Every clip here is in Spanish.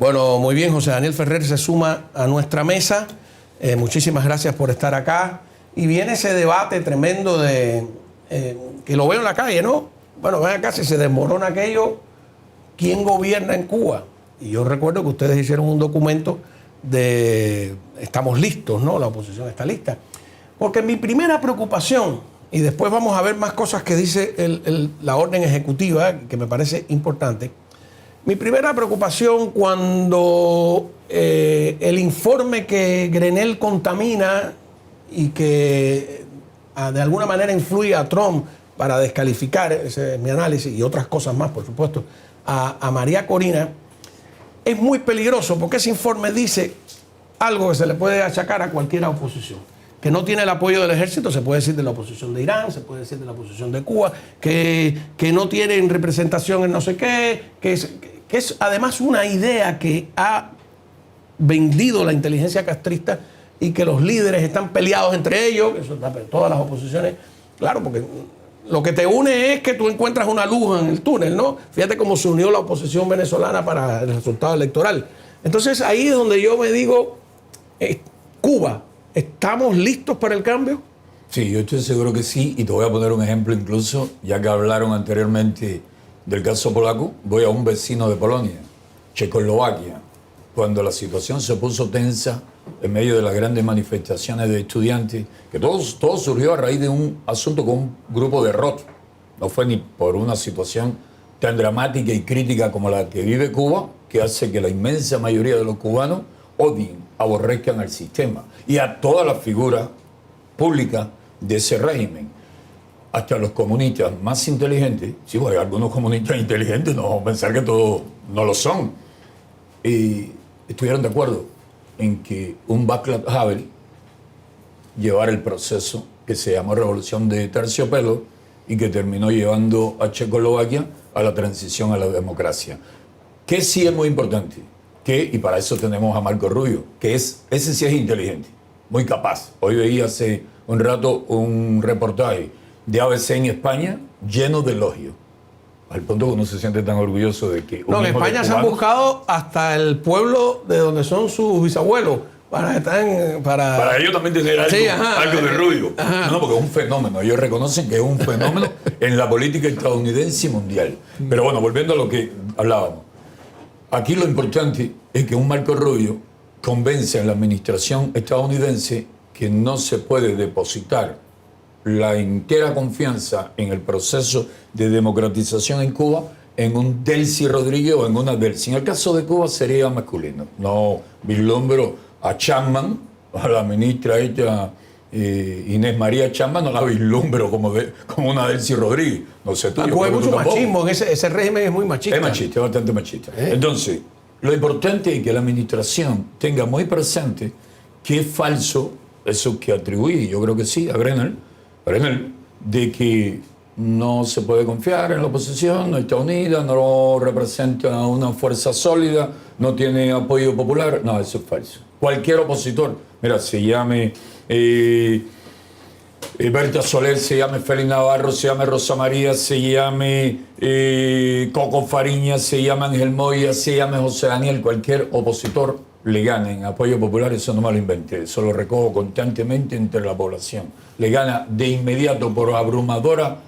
Bueno, muy bien, José Daniel Ferrer se suma a nuestra mesa. Muchísimas gracias por estar acá. Y viene ese debate tremendo de que lo veo en la calle, ¿no? Bueno, ven acá, si se desmorona aquello, ¿quién gobierna en Cuba? Y yo recuerdo que ustedes hicieron un documento de estamos listos, ¿no? La oposición está lista. Porque mi primera preocupación, y después vamos a ver más cosas que dice la orden ejecutiva, que me parece importante. Mi primera preocupación cuando el informe que Grenell contamina y que de alguna manera influye a Trump para descalificar, ese es mi análisis, y otras cosas más, por supuesto, a María Corina, es muy peligroso porque ese informe dice algo que se le puede achacar a cualquier oposición. Que no tiene el apoyo del ejército, se puede decir de la oposición de Irán, se puede decir de la oposición de Cuba, que no tienen representación en no sé qué, que es además una idea que ha vendido la inteligencia castrista y que los líderes están peleados entre ellos, eso está en todas las oposiciones, claro, porque lo que te une es que tú encuentras una luz en el túnel, ¿no? Fíjate cómo se unió la oposición venezolana para el resultado electoral. Entonces ahí es donde yo me digo, Cuba, ¿estamos listos para el cambio? Sí, yo estoy seguro que sí, y te voy a poner un ejemplo incluso, ya que hablaron anteriormente del caso polaco, voy a un vecino de Polonia, Checoslovaquia, cuando la situación se puso tensa en medio de las grandes manifestaciones de estudiantes, que todo surgió a raíz de un asunto con un grupo de rock, no fue ni por una situación tan dramática y crítica como la que vive Cuba, que hace que la inmensa mayoría de los cubanos odien, aborrezcan al sistema y a todas las figuras públicas de ese régimen. Hasta los comunistas más inteligentes, sí, porque algunos comunistas inteligentes no vamos a pensar que todos no lo son, estuvieron de acuerdo en que un Václav Havel llevara el proceso que se llamó Revolución de Terciopelo y que terminó llevando a Checoslovaquia a la transición a la democracia. Que sí es muy importante, y para eso tenemos a Marco Rubio, ese sí es inteligente, muy capaz. Hoy veí hace un rato un reportaje de ABC en España lleno de elogios, al punto que uno se siente tan orgulloso de que... No, en España se han buscado hasta el pueblo de donde son sus bisabuelos para ellos también tener algo, sí, algo de Rubio. No, porque es un fenómeno, ellos reconocen que es un fenómeno en la política estadounidense y mundial. Pero bueno, volviendo a lo que hablábamos, aquí lo importante es que un Marco Rubio convence a la administración estadounidense que no se puede depositar la entera confianza en el proceso de democratización en Cuba en un Delcy Rodríguez o en una Delcy. En el caso de Cuba sería masculino. No vislumbro a Chapman, a la ministra Inés María Chapman, no la vislumbro como una Delcy Rodríguez. No sé tú. Hay mucho machismo, ese régimen es muy machista. Es machista, es bastante machista. Entonces, lo importante es que la administración tenga muy presente que es falso eso que atribuye, yo creo que sí, a Grenell, de que no se puede confiar en la oposición, no está unida, no representa una fuerza sólida, no tiene apoyo popular. No, eso es falso. Cualquier opositor, mira, se llame Berta Soler, se llame Félix Navarro, se llame Rosa María, se llame Coco Fariña, se llame Ángel Moya, se llame José Daniel, cualquier opositor le gana en apoyo popular, eso no me lo inventé, eso lo recojo constantemente entre la población. Le gana de inmediato por abrumadora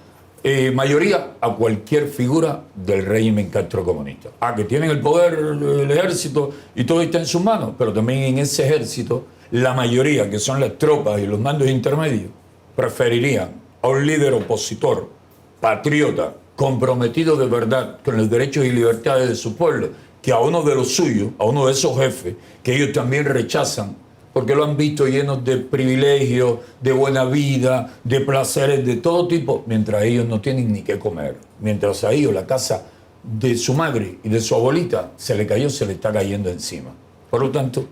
mayoría a cualquier figura del régimen castrocomunista. Que tienen el poder, el ejército y todo está en sus manos, pero también en ese ejército la mayoría, que son las tropas y los mandos intermedios, preferirían a un líder opositor, patriota, comprometido de verdad con los derechos y libertades de su pueblo, que a uno de los suyos, a uno de esos jefes, que ellos también rechazan, porque lo han visto llenos de privilegios, de buena vida, de placeres de todo tipo, mientras ellos no tienen ni qué comer. Mientras a ellos la casa de su madre y de su abuelita se le cayó, se le está cayendo encima. Por lo tanto,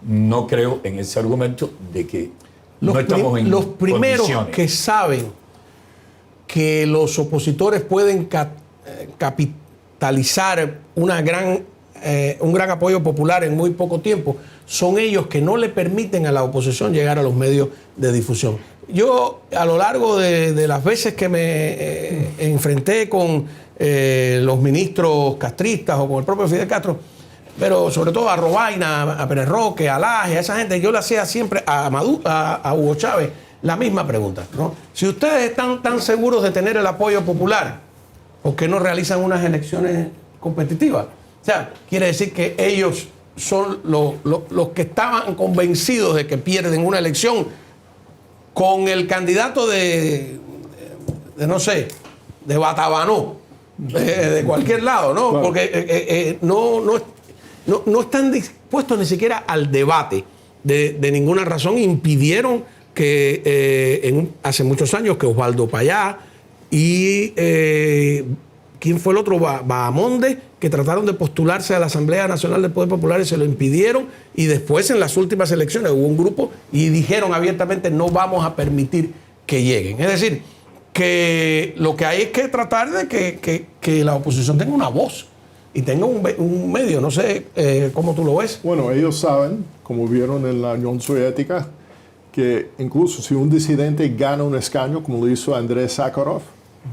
no creo en ese argumento de que no estamos en los primeros condiciones. Que saben que los opositores pueden capitalizar un gran apoyo popular en muy poco tiempo, son ellos que no le permiten a la oposición llegar a los medios de difusión. Yo, a lo largo de las veces que me enfrenté con los ministros castristas o con el propio Fidel Castro, pero sobre todo a Robaina, a Pérez Roque, a Laje, a esa gente, yo le hacía siempre a Hugo Chávez la misma pregunta, ¿no? Si ustedes están tan seguros de tener el apoyo popular, ¿por qué no realizan unas elecciones competitivas? O sea, quiere decir que ellos son los que estaban convencidos de que pierden una elección con el candidato de no sé, de Batabanó, de cualquier lado, ¿no? Claro. Porque no están dispuestos ni siquiera al debate de ninguna razón. Impidieron que hace muchos años que Osvaldo Payá y ¿quién fue el otro? Bahamonde, que trataron de postularse a la Asamblea Nacional del Poder Popular y se lo impidieron, y después en las últimas elecciones hubo un grupo y dijeron abiertamente no vamos a permitir que lleguen. Es decir, que lo que hay es que tratar de que la oposición tenga una voz y tenga un medio. No sé cómo tú lo ves. Bueno, ellos saben, como vieron en la Unión Soviética, que incluso si un disidente gana un escaño, como lo hizo Andrés Sájarov,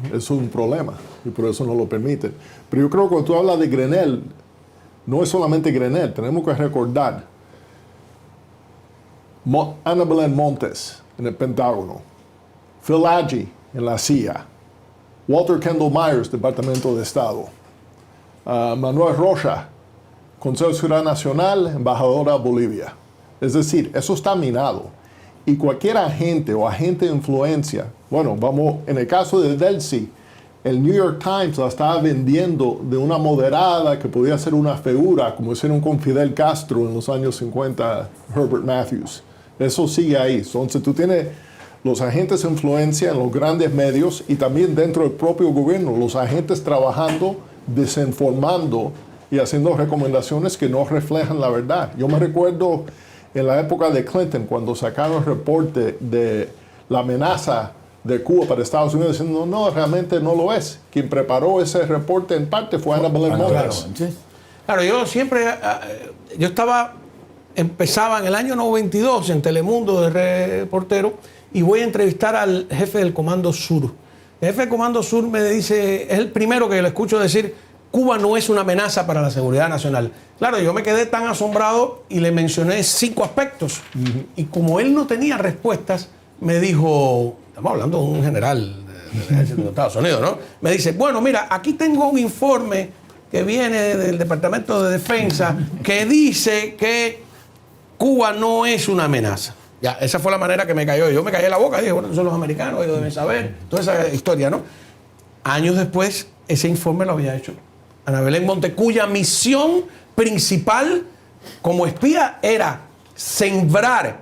eso es un problema y por eso no lo permiten. Pero yo creo que cuando tú hablas de Grenell, no es solamente Grenell, tenemos que recordar Ana Belén Montes en el Pentágono, Phil Agee en la CIA, Walter Kendall Myers, Departamento de Estado, Manuel Rocha, Consejo de Seguridad Nacional, embajadora a Bolivia. Es decir, eso está minado. Y cualquier agente o agente de influencia, bueno, en el caso de Delcy, el New York Times la estaba vendiendo de una moderada que podía ser una figura, como hicieron con Fidel Castro en los años 50, Herbert Matthews. Eso sigue ahí. Entonces tú tienes los agentes de influencia en los grandes medios y también dentro del propio gobierno, los agentes trabajando, desinformando y haciendo recomendaciones que no reflejan la verdad. Yo me recuerdo en la época de Clinton, cuando sacaron el reporte de la amenaza de Cuba para Estados Unidos, diciendo no, realmente no lo es. Quien preparó ese reporte en parte fue Ana Belén Montes. Claro, yo siempre, empezaba en el año 92 en Telemundo de reportero y voy a entrevistar al jefe del Comando Sur. El jefe del Comando Sur me dice, es el primero que le escucho decir, Cuba no es una amenaza para la seguridad nacional. Claro, yo me quedé tan asombrado y le mencioné 5 aspectos. Y como él no tenía respuestas, me dijo, estamos hablando de un general del ejército de Estados Unidos, ¿no? Me dice, bueno, mira, aquí tengo un informe que viene del Departamento de Defensa que dice que Cuba no es una amenaza. Ya, esa fue la manera que me cayó. Yo me callé la boca y dije, bueno, son los americanos, ellos deben saber. Toda esa historia, ¿no? Años después, ese informe lo había hecho Ana Belén Montes, cuya misión principal como espía era sembrar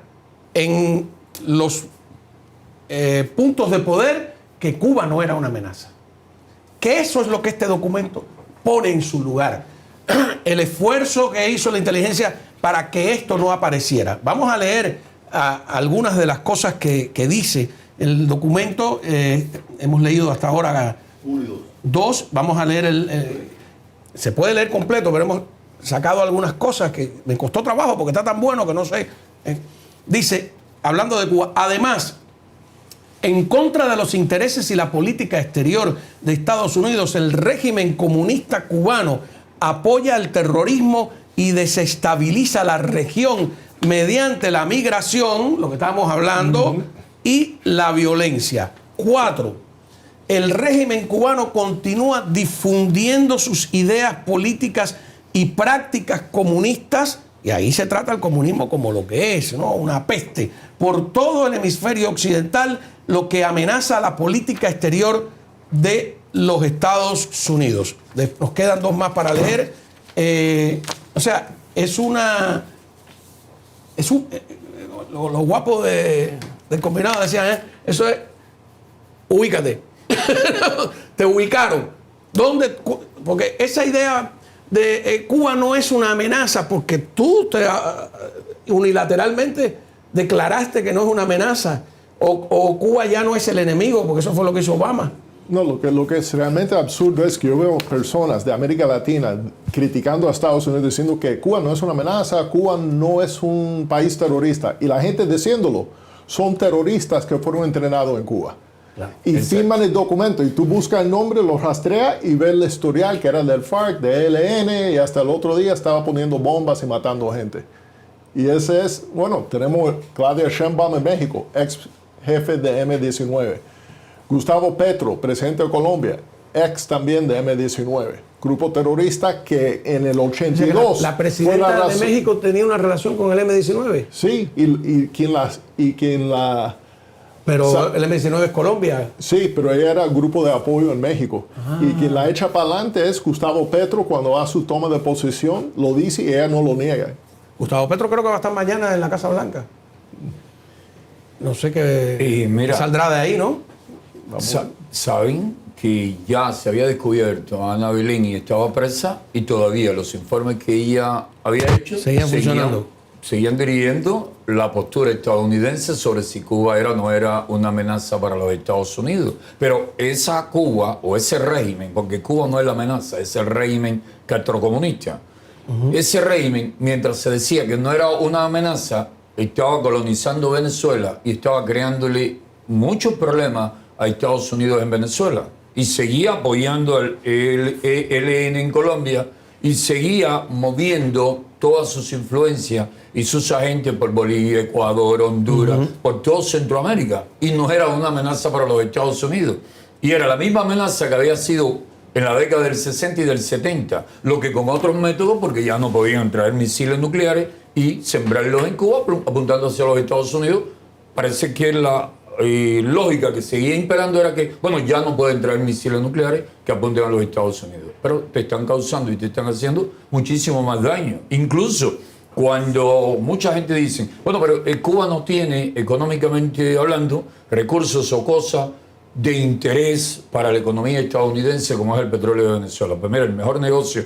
en los puntos de poder que Cuba no era una amenaza. Que eso es lo que este documento pone en su lugar. El esfuerzo que hizo la inteligencia para que esto no apareciera. Vamos a leer algunas de las cosas que dice el documento. Hemos leído hasta ahora 1 y 2. Vamos a leer se puede leer completo, pero hemos sacado algunas cosas que me costó trabajo porque está tan bueno que no sé. Dice, hablando de Cuba, además, en contra de los intereses y la política exterior de Estados Unidos, el régimen comunista cubano apoya el terrorismo y desestabiliza la región mediante la migración, lo que estábamos hablando, y la violencia. 4. El régimen cubano continúa difundiendo sus ideas políticas y prácticas comunistas, y ahí se trata el comunismo como lo que es, ¿no? Una peste, por todo el hemisferio occidental, lo que amenaza la política exterior de los Estados Unidos. Nos quedan 2 más para leer. O sea, los guapos del combinado decían, eso es, ubícate. Te ubicaron. ¿Dónde? Porque esa idea de Cuba no es una amenaza porque tú unilateralmente declaraste que no es una amenaza o Cuba ya no es el enemigo, porque eso fue lo que hizo Obama. No, lo que es realmente absurdo es que yo veo personas de América Latina criticando a Estados Unidos diciendo que Cuba no es una amenaza, Cuba no es un país terrorista, y la gente diciéndolo son terroristas que fueron entrenados en Cuba. Claro. Y Exacto. firman el documento y tú buscas el nombre, lo rastreas y ves el historial que era del FARC, de ELN, y hasta el otro día estaba poniendo bombas y matando gente. Y ese es, bueno, tenemos Claudia Sheinbaum en México, ex jefe de M-19. Gustavo Petro, presidente de Colombia, ex también de M-19. Grupo terrorista que en el 82... La presidenta de razón- México tenía una relación con el M-19, Sí, y quien la... pero el M-19 es Colombia. Sí, pero ella era grupo de apoyo en México. Y quien la echa para adelante es Gustavo Petro cuando hace su toma de posesión, lo dice y ella no lo niega. Gustavo Petro creo que va a estar mañana en la Casa Blanca. No sé qué Y mira, saldrá de ahí, ¿no? Saben que ya se había descubierto a Ana Belén y estaba presa y todavía los informes que ella había hecho Seguían funcionando. Seguían dirigiendo la postura estadounidense sobre si Cuba era o no era una amenaza para los Estados Unidos. Pero esa Cuba o ese régimen, porque Cuba no es la amenaza, es el régimen castrocomunista. Ese régimen, mientras se decía que no era una amenaza, estaba colonizando Venezuela y estaba creándole muchos problemas a Estados Unidos en Venezuela. Y seguía apoyando al ELN en Colombia y seguía moviendo todas sus influencias y sus agentes por Bolivia, Ecuador, Honduras, por todo Centroamérica. Y no era una amenaza para los Estados Unidos. Y era la misma amenaza que había sido en la década del 60 y del 70, lo que con otros métodos, porque ya no podían traer misiles nucleares y sembrarlos en Cuba apuntando hacia los Estados Unidos. Parece que la lógica que seguía imperando era que, bueno, ya no pueden traer misiles nucleares que apunten a los Estados Unidos, pero te están causando y te están haciendo muchísimo más daño. Incluso cuando mucha gente dice, bueno, pero Cuba no tiene, económicamente hablando, recursos o cosas de interés para la economía estadounidense como es el petróleo de Venezuela. Pues mira, el mejor negocio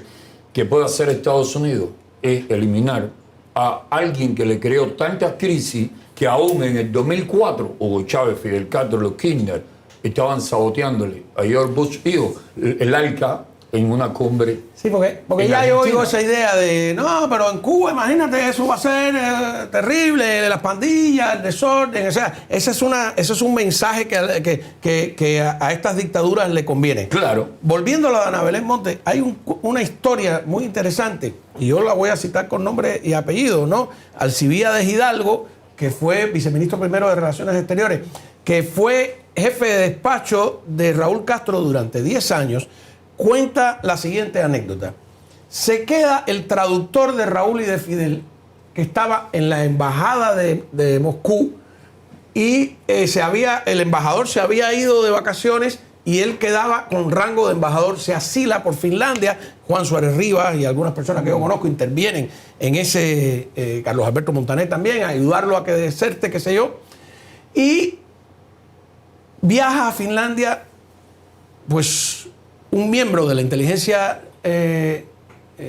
que puede hacer Estados Unidos es eliminar a alguien que le creó tantas crisis que aún en el 2004 Hugo Chávez, Fidel Castro, los Kirchner estaban saboteándole a George Bush hijo el ALCA en una cumbre. Sí, porque En ya yo oigo Argentina. esa idea de, no, pero en Cuba, imagínate, eso va a ser terrible, las pandillas, el desorden. O sea, ese es un mensaje que a estas dictaduras le conviene. Claro. Volviendo a lo de Ana Belén Monte, hay una historia muy interesante, y yo la voy a citar con nombre y apellido, ¿no? Alcibíades Hidalgo, que fue viceministro primero de Relaciones Exteriores, que fue jefe de despacho de Raúl Castro durante 10 años, cuenta la siguiente anécdota. Se queda el traductor de Raúl y de Fidel, que estaba en la embajada de Moscú, y el embajador se había ido de vacaciones y él quedaba con rango de embajador, se asila por Finlandia. Juan Suárez Rivas y algunas personas que yo conozco intervienen en ese, Carlos Alberto Montaner también, a ayudarlo a que deserte, qué sé yo, y viaja a Finlandia, pues un miembro de la inteligencia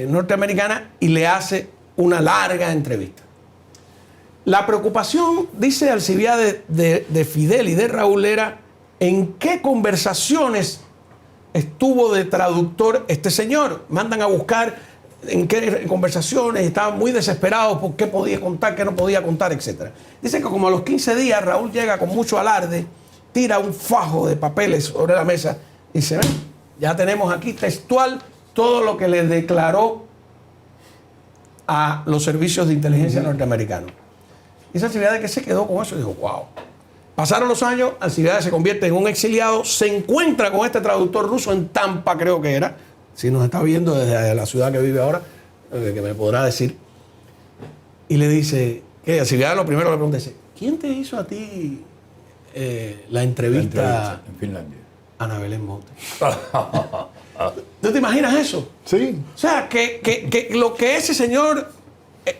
norteamericana, y le hace una larga entrevista. La preocupación, dice Alcibíades, de Fidel y de Raúl era en qué conversaciones estuvo de traductor este señor. Mandan a buscar en qué conversaciones, estaban muy desesperados por qué podía contar, qué no podía contar, etc. Dice que como a los 15 días Raúl llega con mucho alarde, tira un fajo de papeles sobre la mesa y dice, ven, ya tenemos aquí textual todo lo que le declaró a los servicios de inteligencia norteamericanos. Y esa Alcibíades que se quedó con eso y dijo, wow. Pasaron los años, Alcibíades se convierte en un exiliado, se encuentra con este traductor ruso en Tampa, creo que era, si nos está viendo desde la ciudad que vive ahora, que me podrá decir, y le dice, que Alcibíades lo primero que le pregunta es, ¿quién te hizo a ti la entrevista en Finlandia. a Ana Belén Monte? ¿Tú te imaginas eso? Sí, O sea, que lo que ese señor...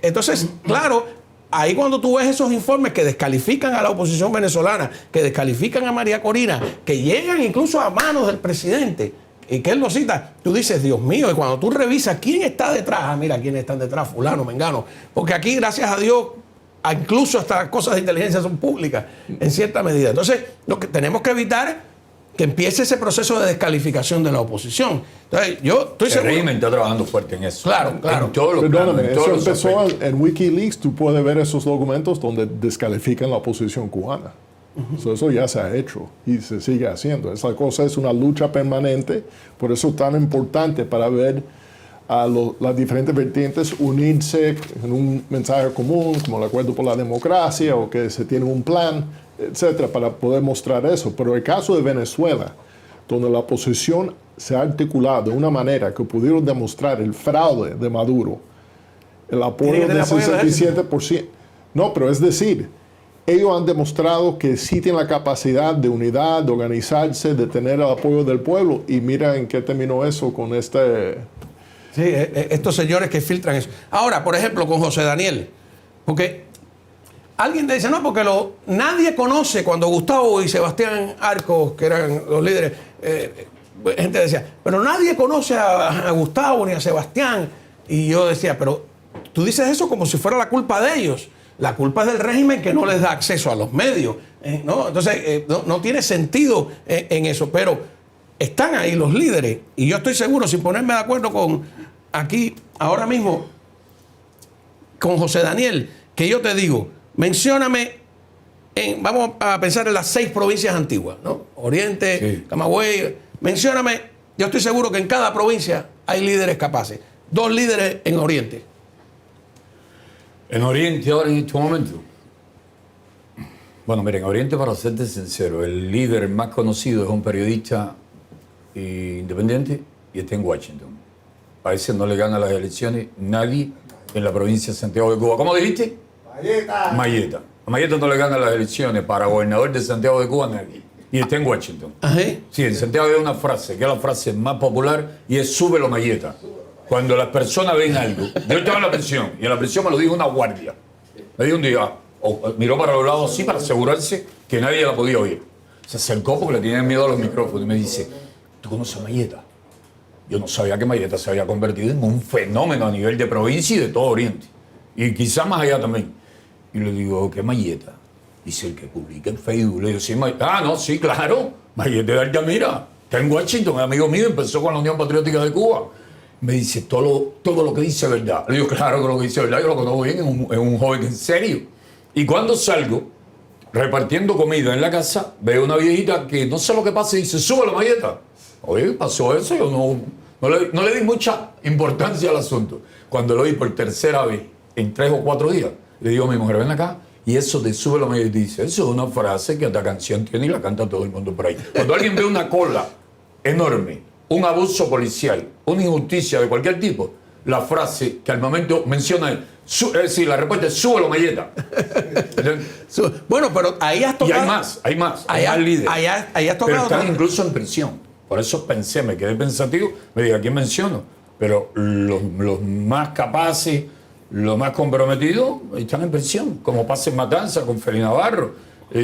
Entonces, claro, ahí cuando tú ves esos informes que descalifican a la oposición venezolana, que descalifican a María Corina, que llegan incluso a manos del presidente, y que él lo cita, tú dices, Dios mío, y cuando tú revisas quién está detrás, mira quién está detrás, fulano, mengano, porque aquí, gracias a Dios, incluso hasta las cosas de inteligencia son públicas, en cierta medida. Entonces, lo que tenemos que evitar que empiece ese proceso de descalificación de la oposición. Entonces, yo estoy El seguro... régimen está trabajando fuerte en eso. Claro, claro. En todos los planos, perdóname, en todos eso los empezó aspectos. en Wikileaks, tú puedes ver esos documentos donde descalifican la oposición cubana. Eso ya se ha hecho y se sigue haciendo. Esa cosa es una lucha permanente, por eso es tan importante para ver a las diferentes vertientes unirse en un mensaje común, como el Acuerdo por la Democracia, o que se tiene un plan, etcétera, para poder mostrar eso. Pero el caso de Venezuela, donde la oposición se ha articulado de una manera que pudieron demostrar el fraude de Maduro, el apoyo del 67%. No, pero es decir, ellos han demostrado que sí tienen la capacidad de unidad, de organizarse, de tener el apoyo del pueblo. Y mira en qué terminó eso con este... Sí, estos señores que filtran eso. Ahora, por ejemplo, con José Daniel, porque alguien te dice, no, porque nadie conoce cuando Gustavo y Sebastián Arcos, que eran los líderes, gente decía, pero nadie conoce a Gustavo ni a Sebastián. Y yo decía, pero tú dices eso como si fuera la culpa de ellos. La culpa es del régimen que no les da acceso a los medios, ¿no? Entonces, no tiene sentido en eso, pero están ahí los líderes. Y yo estoy seguro, sin ponerme de acuerdo con aquí, ahora mismo, con José Daniel, que yo te digo, mencióname, vamos a pensar en las 6 provincias antiguas, ¿no? Oriente, sí. Camagüey, mencióname, yo estoy seguro que en cada provincia hay líderes capaces. 2 líderes en Oriente. En Oriente ahora en este momento. Bueno, miren, en Oriente, para serte sincero, el líder más conocido es un periodista independiente y está en Washington. A ese no le gana las elecciones nadie en la provincia de Santiago de Cuba. ¿Cómo dijiste? Mayeta. A Mayeta no le gana las elecciones para gobernador de Santiago de Cuba nadie. Y está en Washington. ¿Ah, sí? Sí, en Santiago hay una frase, que es la frase más popular, y es súbelo Mayeta. Cuando las personas ven algo, yo estaba en la prisión, y en la prisión me lo dijo una guardia. Me dijo un día, miró para los lados así para asegurarse que nadie la podía oír. Se acercó porque le tenían miedo a los micrófonos y me dice, ¿tú conoces a Mayeta? Yo no sabía que Mayeta se había convertido en un fenómeno a nivel de provincia y de todo Oriente. Y quizás más allá también. Y le digo, ¿qué Mayeta? Dice, el que publica en Facebook. Le digo, sí, Mayeta. Ah, no, sí, claro. Mayeta de Altamira. Está en Washington, amigo mío, empezó con la Unión Patriótica de Cuba. Me dice, todo lo que dice es verdad. Le digo, claro que lo que dice es verdad, yo lo conozco bien, es un joven en serio. Y cuando salgo, repartiendo comida en la casa, veo una viejita que no sé lo que pasa y dice, sube la Mayeta. Oye, pasó eso, yo no le di mucha importancia al asunto. Cuando lo vi por tercera vez, en 3 o 4 días, le digo a mi mujer, ven acá, y eso de sube la Mayeta, dice, eso es una frase que esta canción tiene y la canta todo el mundo por ahí. Cuando alguien ve una cola enorme, un abuso policial, una injusticia de cualquier tipo, la frase que al momento menciona es decir, la respuesta es súbelo Mayeta. Bueno, pero ahí has tocado. Y hay más líderes. Ahí has tocado. Pero están incluso en prisión. Por eso pensé, me quedé pensativo, me dije, ¿a quién menciono? Pero los más capaces, los más comprometidos, están en prisión. Como pasa en Matanza con Félix Navarro,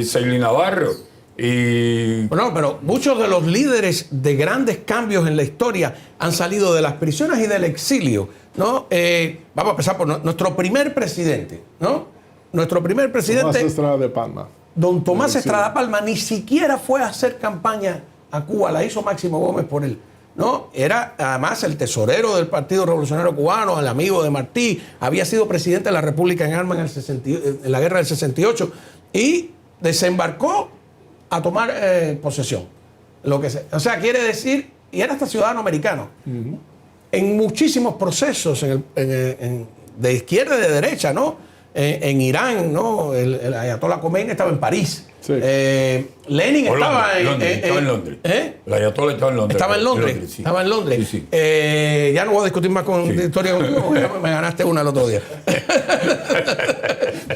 Sailín Navarro. Bueno, pero muchos de los líderes de grandes cambios en la historia han salido de las prisiones y del exilio, ¿no? Vamos a empezar por nuestro primer presidente, ¿no? Nuestro primer presidente... Tomás Estrada de Palma. Don Tomás Estrada Palma ni siquiera fue a hacer campaña a Cuba, la hizo Máximo Gómez por él, ¿no? Era además el tesorero del Partido Revolucionario Cubano, el amigo de Martí, había sido presidente de la República en armas en la guerra del 68 y desembarcó a tomar posesión. O sea, quiere decir, y era hasta ciudadano americano. Uh-huh. En muchísimos procesos de izquierda y de derecha, ¿no? En Irán, ¿no? El ayatollah Khomeini estaba en París. Sí. Lenin estaba en Londres. El ayatollah estaba en Londres. Estaba en Londres. Sí. Estaba en Londres. Sí, sí. Ya no voy a discutir más con historia contigo, me ganaste una el otro día.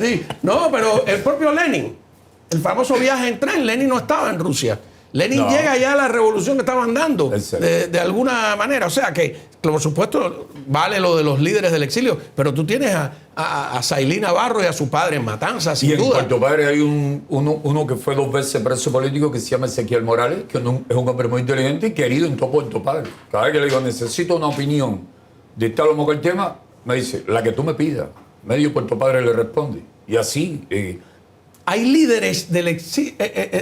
Sí, no, pero el propio Lenin, el famoso viaje en tren, Lenin no estaba en Rusia. Lenin llega ya a la revolución que estaban dando de alguna manera. O sea que, por supuesto, vale lo de los líderes del exilio, pero tú tienes a Sailín Navarro y a su padre en Matanzas, sin duda. Y en Puerto Padre hay uno que fue 2 veces preso político que se llama Ezequiel Morales, que es un hombre muy inteligente y querido en todo Puerto Padre. Cada vez que le digo, necesito una opinión de tal o cual tema, me dice, la que tú me pidas. Medio Puerto Padre le responde. Y así... Hay líderes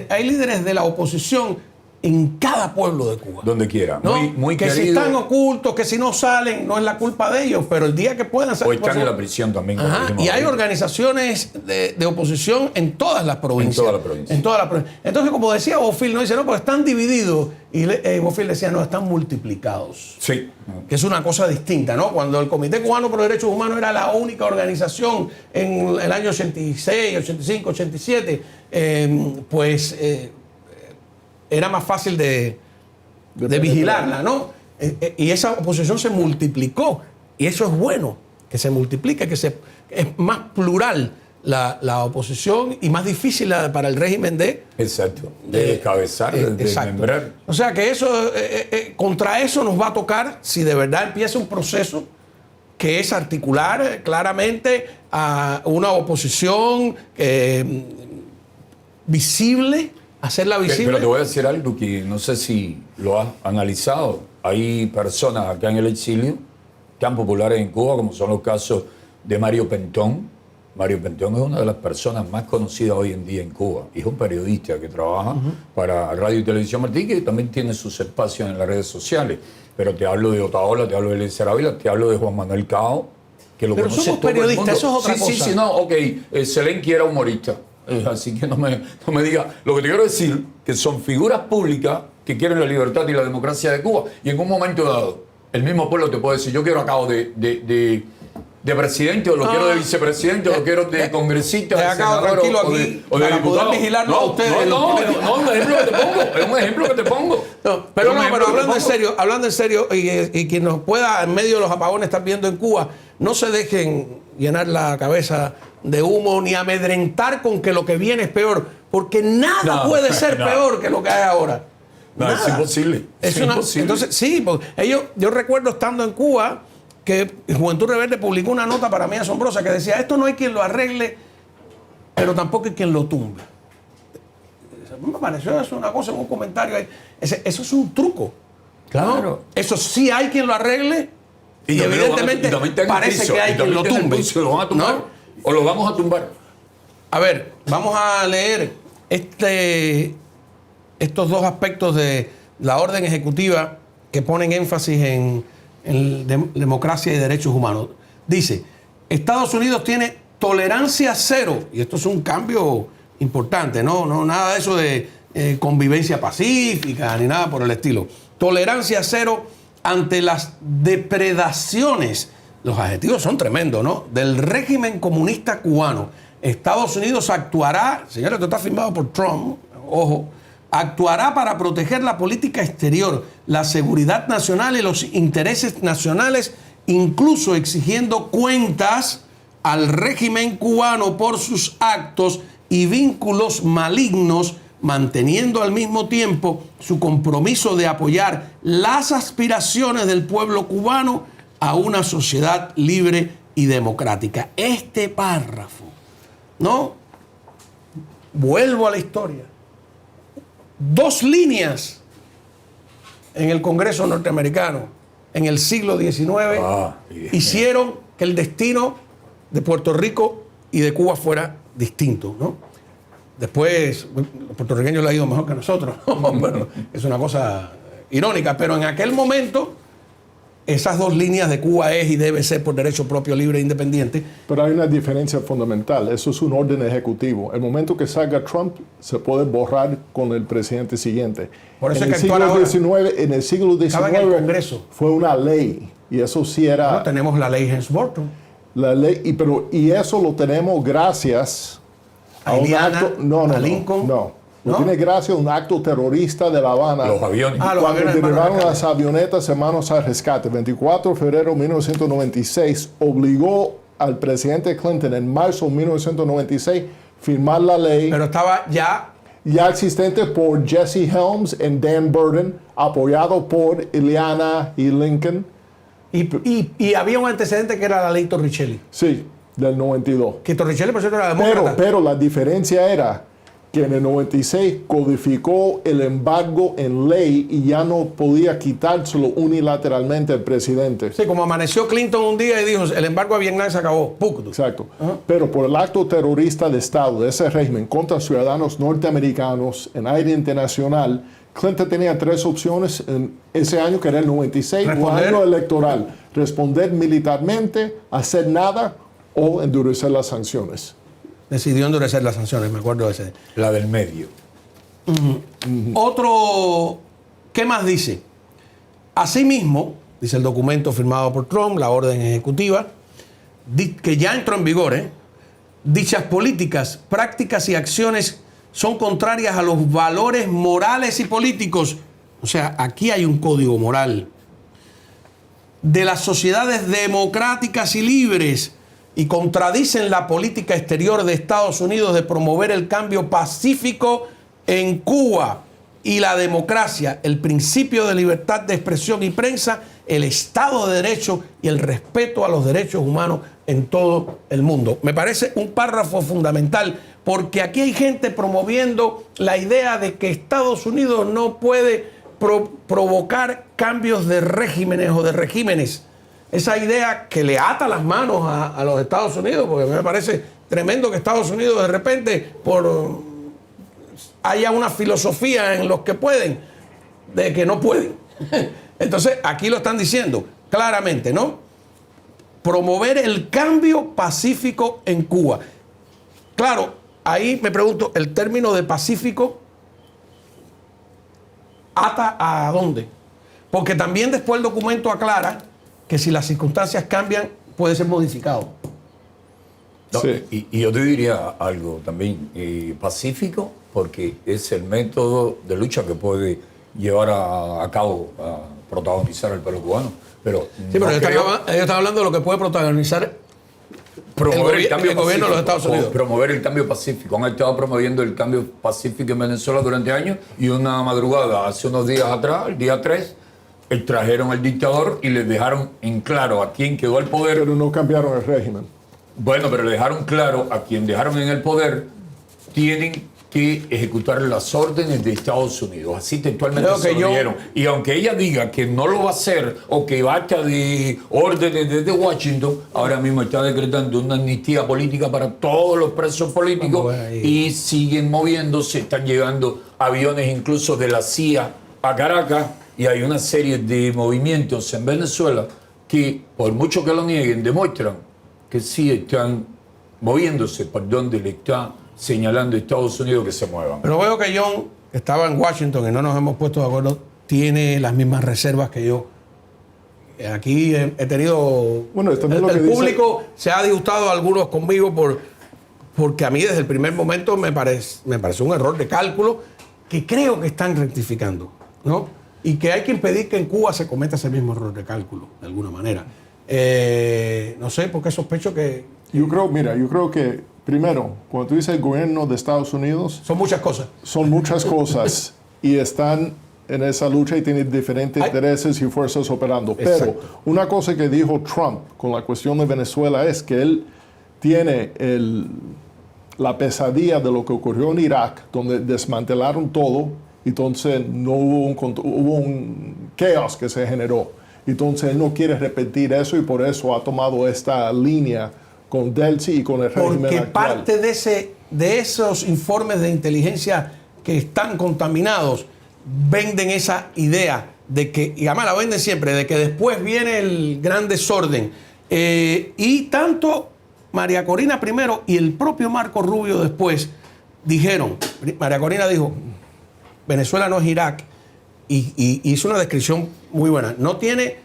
hay líderes de la oposición en cada pueblo de Cuba. Donde quiera. ¿No? Muy que querido. si están ocultos, que si no salen, no es la culpa de ellos, pero el día que puedan salir. O están en la prisión también. como Ajá, dijimos y hay ahorita. organizaciones de oposición en todas las provincias. En todas las provincias. En todas las provincias. Entonces, como decía Bofill, no dice, no, porque están divididos. Y Bofill decía, no, están multiplicados. Sí. Que es una cosa distinta, ¿no? Cuando el Comité Cubano por los Derechos Humanos era la única organización en el año 86, 85, 87, pues era más fácil de vigilarla, ¿no? Y esa oposición se multiplicó. Y eso es bueno, que se multiplique, es más plural la oposición y más difícil para el régimen de... Exacto. De descabezar, de desmembrar. O sea que eso, contra eso nos va a tocar, si de verdad empieza un proceso que es articular claramente a una oposición visible, hacerla visible. Pero te voy a decir algo que no sé si lo has analizado. Hay personas acá en el exilio tan populares en Cuba, como son los casos de Mario Pentón. Mario Pentón es una de las personas más conocidas hoy en día en Cuba. Y es un periodista que trabaja para Radio y Televisión Martí, que también tiene sus espacios en las redes sociales. Pero te hablo de Otaola, te hablo de Eliezer Ávila, te hablo de Juan Manuel Cao, que lo Pero conoce somos todo el periodistas, mundo. eso es otra cosa. Sí, no, ok. Selenki era humorista. Así que no me diga. Lo que te quiero decir, que son figuras públicas que quieren la libertad y la democracia de Cuba. Y en un momento dado, el mismo pueblo te puede decir, yo quiero a Cao de presidente, o lo quiero de vicepresidente, o lo quiero de congresista, de senador, tranquilo o aquí, de para diputado. poder vigilarlo a ustedes. No, un ejemplo que te pongo. Es un ejemplo que te pongo. Pero hablando en serio, y quien nos pueda, en medio de los apagones, estar viendo en Cuba, no se dejen llenar la cabeza de humo ni amedrentar con que lo que viene es peor, porque nada puede ser peor que lo que hay ahora. No, es imposible. Es imposible. Entonces, sí, porque yo recuerdo estando en Cuba que Juventud Rebelde publicó una nota para mí asombrosa que decía, esto no hay quien lo arregle, pero tampoco hay quien lo tumbe. Me pareció eso una cosa, un comentario ahí. Eso es un truco. Claro. ¿no? Eso sí hay quien lo arregle y evidentemente parece que hay quien lo tumbe. ¿Lo van a tumbar? ¿No? ¿O lo vamos a tumbar? A ver, vamos a leer estos dos aspectos de la orden ejecutiva que ponen énfasis en democracia y derechos humanos. Dice, Estados Unidos tiene tolerancia cero, y esto es un cambio importante, no nada de eso de convivencia pacífica ni nada por el estilo. Tolerancia cero ante las depredaciones, los adjetivos son tremendos, ¿no?, del régimen comunista cubano. Estados Unidos actuará, señores, esto está firmado por Trump, ojo, actuará para proteger la política exterior, la seguridad nacional y los intereses nacionales, incluso exigiendo cuentas al régimen cubano por sus actos y vínculos malignos, manteniendo al mismo tiempo su compromiso de apoyar las aspiraciones del pueblo cubano a una sociedad libre y democrática. Este párrafo, ¿no? Vuelvo a la historia. 2 líneas en el Congreso norteamericano en el siglo XIX hicieron que el destino de Puerto Rico y de Cuba fuera distinto, ¿no? Después, los puertorriqueños le ha ido mejor que nosotros, ¿no? Bueno, es una cosa irónica, pero en aquel momento esas 2 líneas de Cuba es y debe ser por derecho propio, libre e independiente. Pero hay una diferencia fundamental. Eso es un orden ejecutivo. El momento que salga Trump, se puede borrar con el presidente siguiente. Por eso en es el que siglo XIX, en el siglo estaba en el XIX Congreso. fue una ley. Y eso sí era... No, tenemos la ley Helms-Burton. La ley, y eso lo tenemos gracias a un acto... a Lincoln. Lo tiene gracias a un acto terrorista de La Habana. Los aviones. Los Cuando aviones derribaron las avionetas Hermanos al Rescate, 24 de febrero de 1996, obligó al presidente Clinton en marzo de 1996 firmar la ley Pero estaba ya existente por Jesse Helms y Dan Burden, apoyado por Ileana y Lincoln. y había un antecedente que era la ley Torricelli. Sí, del 92. Que Torricelli, por cierto, era demócrata. Pero la diferencia era que en el 96 codificó el embargo en ley y ya no podía quitárselo unilateralmente al presidente. Sí, como amaneció Clinton un día y dijo, el embargo a Vietnam se acabó. ¡Puc! Exacto. Pero por el acto terrorista de Estado de ese régimen contra ciudadanos norteamericanos en aire internacional, Clinton tenía 3 opciones en ese año, que era el 96, un año electoral. Responder militarmente, hacer nada o endurecer las sanciones. Decidió endurecer las sanciones, me acuerdo de ese. La del medio. Otro, ¿qué más dice? Asimismo, dice el documento firmado por Trump, la orden ejecutiva, que ya entró en vigor, dichas políticas, prácticas y acciones son contrarias a los valores morales y políticos. O sea, aquí hay un código moral de las sociedades democráticas y libres y contradicen la política exterior de Estados Unidos de promover el cambio pacífico en Cuba y la democracia, el principio de libertad de expresión y prensa, el Estado de Derecho y el respeto a los derechos humanos en todo el mundo. Me parece un párrafo fundamental, porque aquí hay gente promoviendo la idea de que Estados Unidos no puede provocar cambios de regímenes o de regímenes. Esa idea que le ata las manos a los Estados Unidos, porque me parece tremendo que Estados Unidos de repente haya una filosofía en los que pueden, de que no pueden. Entonces, aquí lo están diciendo claramente, ¿no? Promover el cambio pacífico en Cuba. Claro, ahí me pregunto, ¿el término de pacífico ata a dónde? Porque también después el documento aclara que si las circunstancias cambian, puede ser modificado. No, Sí. y yo te diría algo también, pacífico, porque es el método de lucha que puede llevar a cabo, a protagonizar el pueblo cubano. Pero, Sí, pero ellos están hablando de lo que puede protagonizar promover el gobierno de los Estados Unidos. Promover el cambio pacífico. Han estado promoviendo el cambio pacífico en Venezuela durante años, y una madrugada, hace unos días atrás, el día 3, trajeron al dictador y les dejaron en claro a quién quedó al poder. Pero no cambiaron el régimen. Bueno, pero le dejaron claro a quien dejaron en el poder, tienen que ejecutar las órdenes de Estados Unidos. Así textualmente se lo dieron. Y aunque ella diga que no lo va a hacer o que basta de órdenes desde Washington, ahora mismo está decretando una amnistía política para todos los presos políticos y siguen moviéndose. Están llegando aviones incluso de la CIA a Caracas, y hay una serie de movimientos en Venezuela que, por mucho que lo nieguen, demuestran que sí están moviéndose por donde le está señalando a Estados Unidos que se muevan. Pero veo que John, que estaba en Washington y no nos hemos puesto de acuerdo, tiene las mismas reservas que yo. Aquí he tenido... Bueno, también el público se ha disgustado algunos conmigo porque a mí desde el primer momento me pareció un error de cálculo que creo que están rectificando, ¿no? Y que hay que impedir que en Cuba se cometa ese mismo error de cálculo, de alguna manera. No sé, porque sospecho que... Yo creo que, primero, cuando tú dices el gobierno de Estados Unidos, son muchas cosas. Son muchas cosas y están en esa lucha y tienen diferentes intereses y fuerzas operando. Exacto. Pero una cosa que dijo Trump con la cuestión de Venezuela es que él tiene la pesadilla de lo que ocurrió en Irak, donde desmantelaron todo, entonces no hubo un caos que se generó. Entonces él no quiere repetir eso y por eso ha tomado esta línea con Delcy y con el régimen Porque actual. parte de esos informes de inteligencia que están contaminados venden esa idea de que, y además la venden siempre, de que después viene el gran desorden. Y tanto María Corina primero y el propio Marco Rubio después dijeron, María Corina dijo, Venezuela no es Irak, y hizo una descripción muy buena. No tiene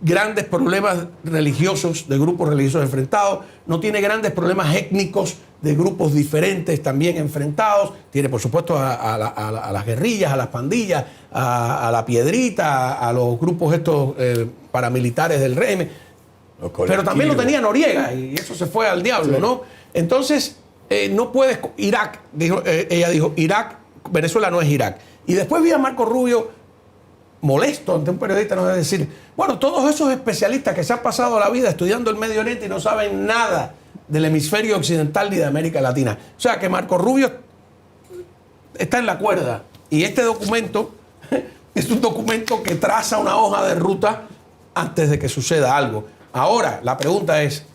grandes problemas religiosos, de grupos religiosos enfrentados, no tiene grandes problemas étnicos de grupos diferentes también enfrentados, tiene por supuesto a las guerrillas, a las pandillas, a la piedrita, a los grupos estos paramilitares del régimen, pero también lo tenía Noriega y eso se fue al diablo, sí. ¿No? Entonces, no puedes, Irak, ella dijo, Irak, Venezuela no es Irak. Y después vi a Marco Rubio molesto ante un periodista, no es decir, bueno, todos esos especialistas que se han pasado la vida estudiando el Medio Oriente y no saben nada del hemisferio occidental ni de América Latina. O sea, que Marco Rubio está en la cuerda. Y este documento es un documento que traza una hoja de ruta antes de que suceda algo. Ahora, la pregunta es,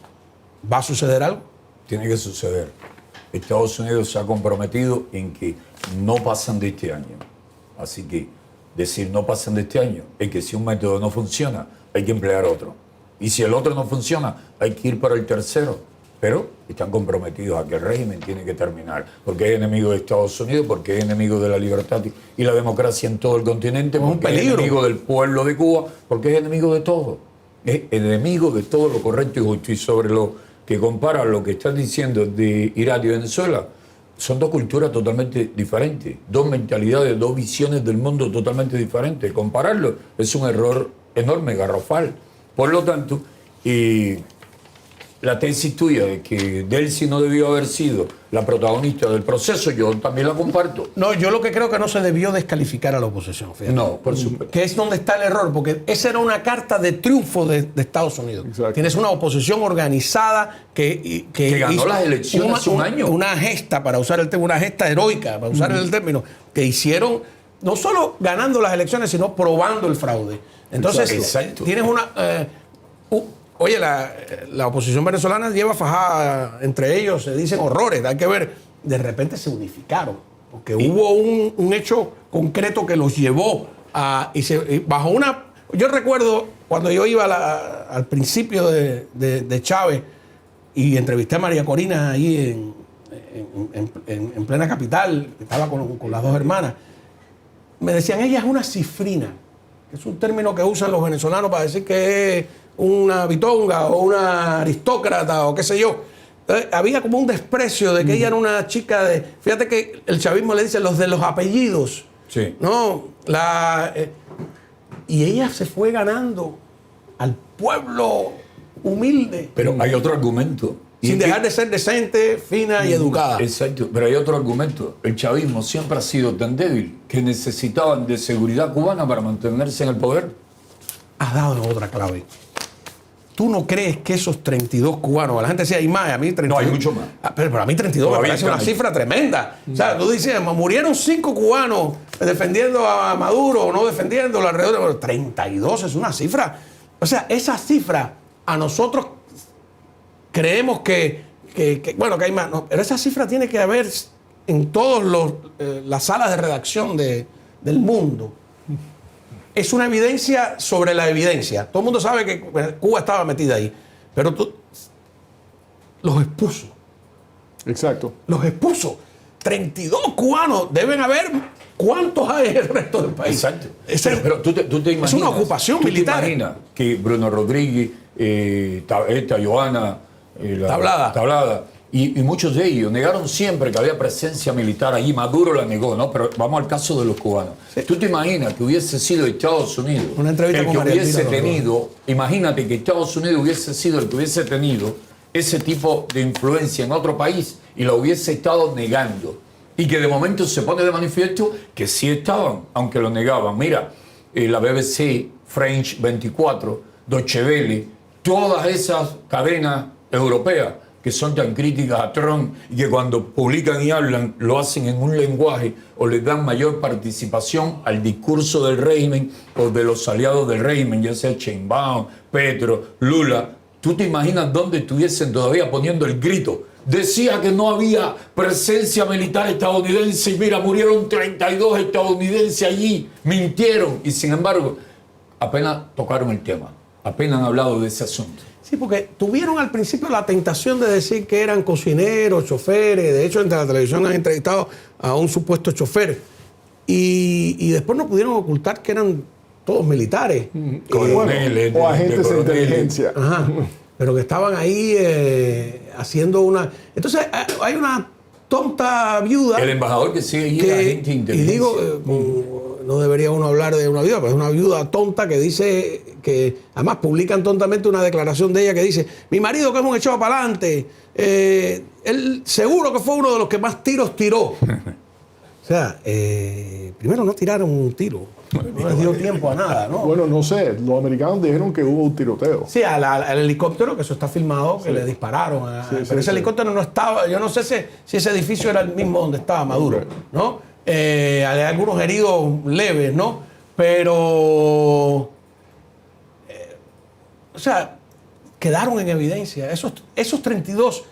¿va a suceder algo? Tiene que suceder. Estados Unidos se ha comprometido en que no pasan de este año. Así que decir no pasan de este año es que si un método no funciona, hay que emplear otro. Y si el otro no funciona, hay que ir para el tercero. Pero están comprometidos a que el régimen tiene que terminar, porque es enemigo de Estados Unidos, porque es enemigo de la libertad y la democracia en todo el continente, porque es enemigo del pueblo de Cuba, porque es enemigo de todo. Es enemigo de todo lo correcto y justo. Y sobre lo que compara lo que están diciendo de Irak y Venezuela, son dos culturas totalmente diferentes, dos mentalidades, dos visiones del mundo totalmente diferentes. Compararlo es un error enorme, garrafal. Por lo tanto, la tesis tuya de que Delcy no debió haber sido la protagonista del proceso, yo también la comparto. No, yo lo que creo que no se debió descalificar a la oposición. Fíjate. No, por supuesto. Que es donde está el error, porque esa era una carta de triunfo de Estados Unidos. Exacto. Tienes una oposición organizada que ganó hizo las elecciones hace un año. Una gesta, para usar el término, una gesta heroica, para usar el término, que hicieron, no solo ganando las elecciones, sino probando el fraude. Entonces, Exacto. tienes una... Oye, la oposición venezolana lleva fajada entre ellos, se dicen horrores, hay que ver. De repente se unificaron, porque hubo un hecho concreto que los llevó a... bajo una... Yo recuerdo cuando yo iba al principio de Chávez y entrevisté a María Corina ahí en plena capital, que estaba con las dos hermanas, me decían, ella es una cifrina, que es un término que usan los venezolanos para decir que es una bitonga o una aristócrata o qué sé yo. Entonces, había como un desprecio de que ella era una chica de... Fíjate que el chavismo le dice los de los apellidos. Sí. No, y ella se fue ganando al pueblo humilde. Pero hay otro argumento. Sin dejar de ser decente, fina y educada. Exacto, pero hay otro argumento. El chavismo siempre ha sido tan débil que necesitaban de seguridad cubana para mantenerse en el poder. Has dado otra clave. ¿Tú no crees que esos 32 cubanos, la gente decía, hay más, a mí 32? No, hay mucho más. Pero a mí 32 me parece una cifra tremenda. O sea, tú dices, murieron 5 cubanos defendiendo a Maduro o no defendiéndolo alrededor de... Bueno, 32 es una cifra. O sea, esa cifra a nosotros creemos que hay más. No, pero esa cifra tiene que haber en todas las salas de redacción del mundo. Es una evidencia sobre la evidencia. Todo el mundo sabe que Cuba estaba metida ahí, pero los expuso. Exacto. Los expuso. 32 cubanos deben haber. ¿Cuántos hay en el resto del país? Exacto. Pero tú te imaginas. Es una ocupación militar. ¿Tú te imaginas que Bruno Rodríguez, Joana, Tablada, y muchos de ellos negaron siempre que había presencia militar allí? Maduro la negó, ¿no? Pero vamos al caso de los cubanos. Sí. ¿Tú te imaginas que hubiese sido Estados Unidos una entrevista el que con hubiese tenido, imagínate que Estados Unidos hubiese sido el que hubiese tenido ese tipo de influencia en otro país y lo hubiese estado negando? Y que de momento se pone de manifiesto que sí estaban, aunque lo negaban. Mira, la BBC, French 24, Deutsche Welle, todas esas cadenas europeas que son tan críticas a Trump y que cuando publican y hablan lo hacen en un lenguaje o les dan mayor participación al discurso del régimen o de los aliados del régimen, ya sea Sheinbaum, Petro, Lula. ¿Tú te imaginas dónde estuviesen todavía poniendo el grito? Decía que no había presencia militar estadounidense y mira, murieron 32 estadounidenses allí, mintieron y sin embargo apenas tocaron el tema, apenas han hablado de ese asunto. Sí, porque tuvieron al principio la tentación de decir que eran cocineros, choferes. De hecho, entre la televisión han entrevistado a un supuesto chofer. Y después no pudieron ocultar que eran todos militares. Coroneles, o agentes de inteligencia. Ajá. Pero que estaban ahí haciendo una... Entonces, hay una tonta viuda... El embajador que sigue allí es agente de inteligencia. Y digo, no debería uno hablar de una viuda, pero es una viuda tonta que dice que... Además, publican tontamente una declaración de ella que dice, mi marido que es un echado para adelante, él seguro que fue uno de los que más tiros tiró. O sea, primero no tiraron un tiro. No les dio tiempo a nada, ¿no? Bueno, no sé. Los americanos dijeron que hubo un tiroteo. Sí, al helicóptero, que eso está filmado, que le dispararon. Pero ese helicóptero no estaba... Yo no sé si ese edificio era el mismo donde estaba Maduro, ¿no? Hay algunos heridos leves, ¿no? Pero... o sea, quedaron en evidencia. Esos 32...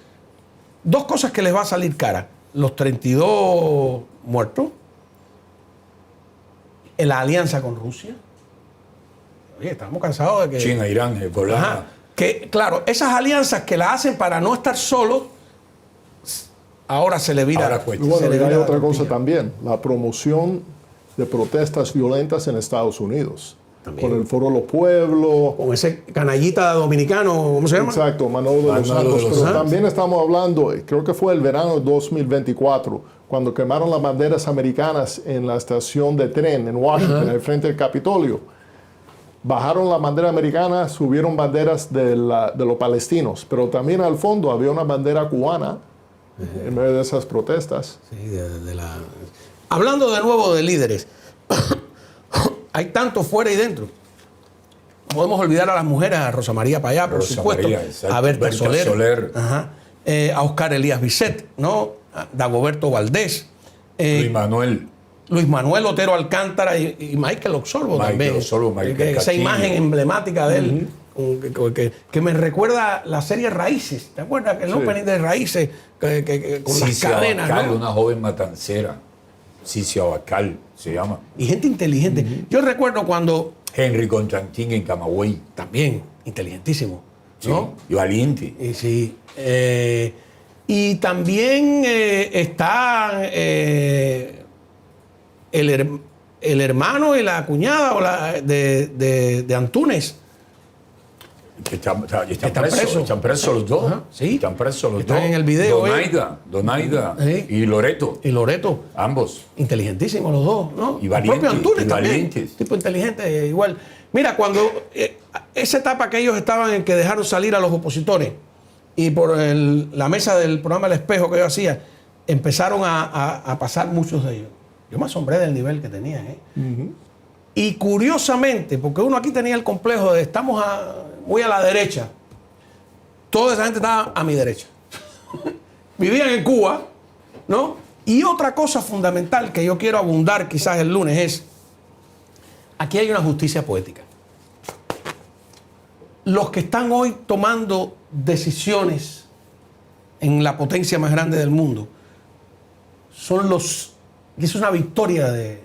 Dos cosas que les va a salir cara. Los 32 muertos la alianza con Rusia. Oye, estamos cansados de que... China, Irán, Hezbollah. Ajá. Que, claro, esas alianzas que la hacen para no estar solos, ahora se le vira. Ahora cuesta. Y bueno, se le y hay vira la otra cosa tortilla. también, la promoción de protestas violentas en Estados Unidos. También. Con el Foro de los Pueblos. Con ese canallita dominicano, ¿cómo se llama? Exacto, Manolo de los Manolo Santos. de los Pero Santos. también estamos hablando, creo que fue el verano de 2024, cuando quemaron las banderas americanas en la estación de tren en Washington, al frente del Capitolio. Bajaron la bandera americana, subieron banderas de los palestinos, pero también al fondo había una bandera cubana en medio de esas protestas. Sí, Hablando de nuevo de líderes, hay tanto fuera y dentro. Podemos olvidar a las mujeres, a Rosa María Payá, por Rosa supuesto, María, exacto. a Berta Berta Soler, Soler. Ajá. A Oscar Elías Bisset, ¿no? A Dagoberto Valdés, Luis Manuel Otero Alcántara y Michael Oxorbo Michael también. Oxorbo, Michael esa Castillo. imagen emblemática de él, que me recuerda la serie Raíces. ¿Te acuerdas? El opening de Raíces, con las cadenas, Abacal, ¿no? una joven matancera. Cici Abacal se llama. Y gente inteligente. Yo recuerdo cuando, Henry Constantín en Camagüey. también, inteligentísimo, Sí, ¿no? y valiente. Y sí. Y también está el hermano y la cuñada de Antúnez. Que están Están presos. presos. Están presos los dos. Ajá, sí. Están presos los Están dos. en el video, Donaida Sí. y Loreto. Y Loreto. Ambos. Inteligentísimos los dos, ¿no? Y El valientes, propio Antúnez y también. valientes. Tipo inteligente, igual. Mira, cuando esa etapa que ellos estaban en que dejaron salir a los opositores y por la mesa del programa El Espejo que yo hacía, empezaron a pasar muchos de ellos. Yo me asombré del nivel que tenían, ¿eh? Y curiosamente, porque uno aquí tenía el complejo de estamos muy a la derecha, toda esa gente estaba a mi derecha. Vivían en Cuba, ¿no? Y otra cosa fundamental que yo quiero abundar quizás el lunes es, aquí hay una justicia poética. Los que están hoy tomando decisiones en la potencia más grande del mundo son los, y es una victoria de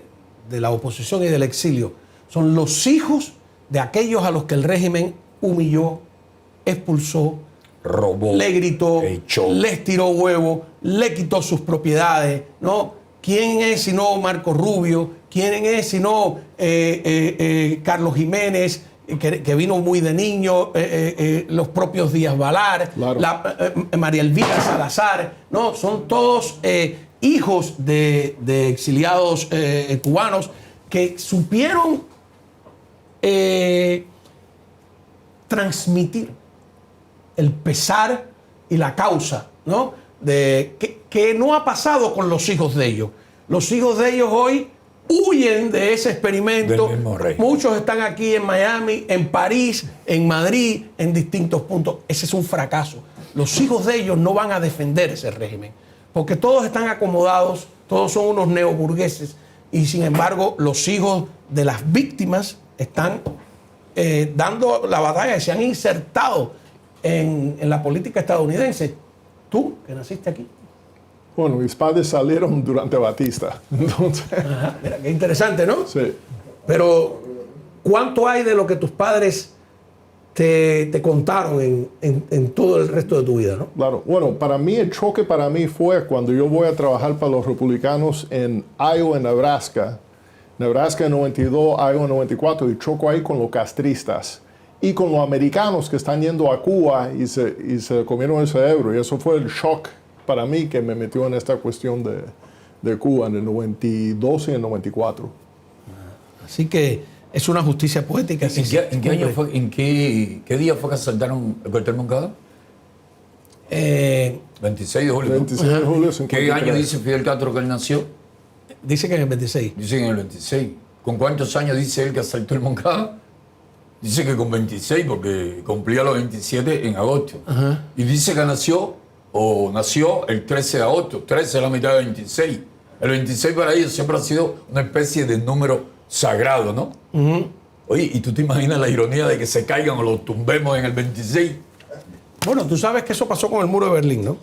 la oposición y del exilio, son los hijos de aquellos a los que el régimen humilló, expulsó, Robó. le gritó, Echó. les tiró huevo, le quitó sus propiedades, ¿no? ¿Quién es sino Marco Rubio? ¿Quién es sino Carlos Jiménez, que vino muy de niño, los propios Díaz Balar, Claro. María Elvira Salazar, ¿no? Son todos hijos de exiliados cubanos que supieron transmitir el pesar y la causa, ¿no? Que no ha pasado con los hijos de ellos. Los hijos de ellos hoy huyen de ese experimento. Del mismo rey. Muchos están aquí en Miami, en París, en Madrid, en distintos puntos. Ese es un fracaso. Los hijos de ellos no van a defender ese régimen, porque todos están acomodados, todos son unos neoburgueses, y sin embargo los hijos de las víctimas están dando la batalla, se han insertado en la política estadounidense. Tú, que naciste aquí. Bueno, mis padres salieron durante Batista. Entonces, Ajá, mira, qué interesante, ¿no? sí. Pero, ¿cuánto hay de lo que tus padres te contaron en todo el resto de tu vida, ¿no? Claro. Bueno, para mí el choque para mí fue cuando yo voy a trabajar para los republicanos en Iowa, Nebraska. Nebraska en 92, Iowa en 94, y choco ahí con los castristas y con los americanos que están yendo a Cuba y se comieron el cerebro. Y eso fue el shock para mí que me metió en esta cuestión de Cuba en el 92 y el 94. Así que es una justicia poética. ¿En qué año fue, qué día fue que asaltaron el cuartel Moncada? 26 de julio. 26 de julio. ¿Qué 53. año dice Fidel Castro que él nació? Dice que en el 26. Dice que en el 26. ¿Con cuántos años dice él que asaltó el Moncada? Dice que con 26, porque cumplía los 27 en agosto. Ajá. Y dice que nació el 13 de agosto. 13 es la mitad de 26. El 26 para ellos siempre ha sido una especie de número sagrado, ¿no? Oye, ¿y tú te imaginas la ironía de que se caigan o los tumbemos en el 26? Bueno, tú sabes que eso pasó con el muro de Berlín, ¿no?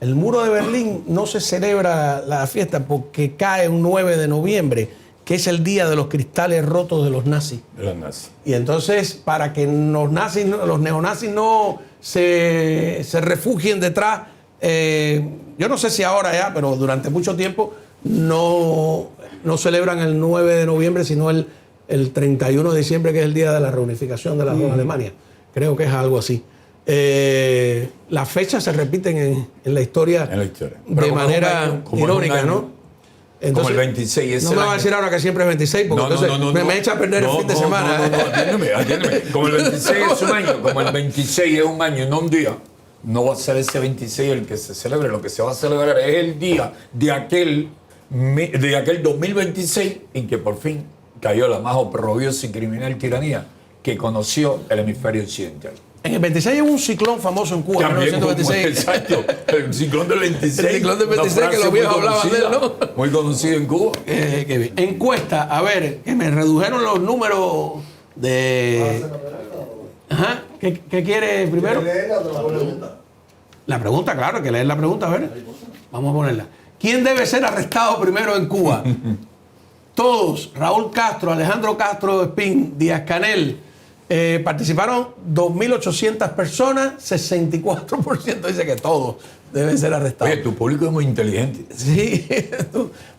El muro de Berlín no se celebra la fiesta porque cae un 9 de noviembre que es el día de los cristales rotos de los nazis. De los nazis. Y entonces, para que los neonazis no se refugien detrás, yo no sé si ahora ya, pero durante mucho tiempo no celebran el 9 de noviembre, sino el 31 de diciembre, que es el día de la reunificación de las dos Alemanias. Creo que es algo así. Las fechas se repiten en la historia, de manera irónica, ¿no? Entonces, como el 26. No me va a decir ahora que siempre es 26, porque me echa a perder el fin de semana. Atiéndeme. Como el 26 es un año, como el 26 es un año y no un día, no va a ser ese 26 el que se celebre. Lo que se va a celebrar es el día de aquel 2026 en que por fin cayó la más oprobiosa y criminal tiranía que conoció el hemisferio occidental. En el 26 hubo un ciclón famoso en Cuba, en 1926. Exacto, el ciclón del 26. El ciclón del 26, que los viejos hablaban de él, ¿no? Muy conocido en Cuba. Qué bien. Encuesta, a ver, que me redujeron los números de... Ajá, ¿qué quiere primero? La pregunta, claro, hay que leer la pregunta, a ver. Vamos a ponerla. ¿Quién debe ser arrestado primero en Cuba? Todos, Raúl Castro, Alejandro Castro Espín, Díaz-Canel. Participaron 2.800 personas, 64% dice que todos deben ser arrestados. Oye, tu público es muy inteligente. Sí.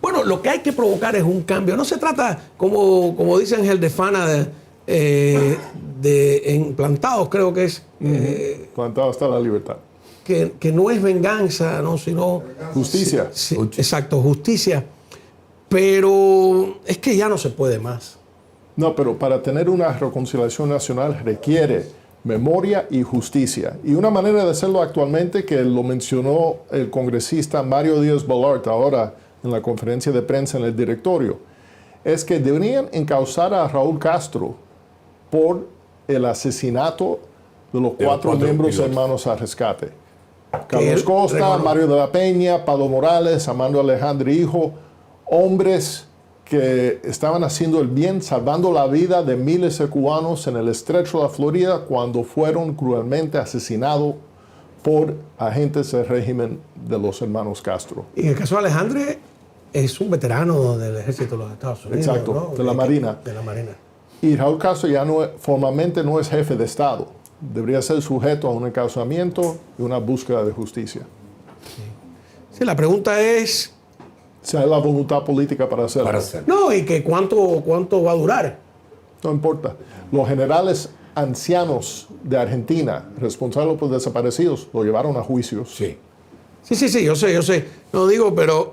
Bueno, lo que hay que provocar es un cambio. No se trata, como dice Ángel de Fana, de plantados, creo que es. Plantado hasta la libertad. Que no es venganza, ¿no? Sino justicia. Sí, exacto, justicia. Pero es que ya no se puede más. No, pero para tener una reconciliación nacional requiere memoria y justicia. Y una manera de hacerlo actualmente, que lo mencionó el congresista Mario Díaz-Balart ahora en la conferencia de prensa en el directorio, es que deberían encausar a Raúl Castro por el asesinato de los cuatro miembros hermanos al rescate. Carlos Costa, Mario de la Peña, Pablo Morales, Armando Alejandro Hijo, hombres que estaban haciendo el bien, salvando la vida de miles de cubanos en el estrecho de la Florida cuando fueron cruelmente asesinados por agentes del régimen de los hermanos Castro. Y en el caso de Alejandro, es un veterano del ejército de los Estados Unidos. Exacto, ¿no? de la Marina. De la Marina. Y Raúl Castro ya formalmente no es jefe de Estado. Debería ser sujeto a un encauzamiento y una búsqueda de justicia. Sí, la pregunta es... Si hay la voluntad política para hacerlo. No, y que cuánto va a durar. No importa. Los generales ancianos de Argentina, responsables por desaparecidos, lo llevaron a juicios. Sí. Sí, yo sé. No digo, pero...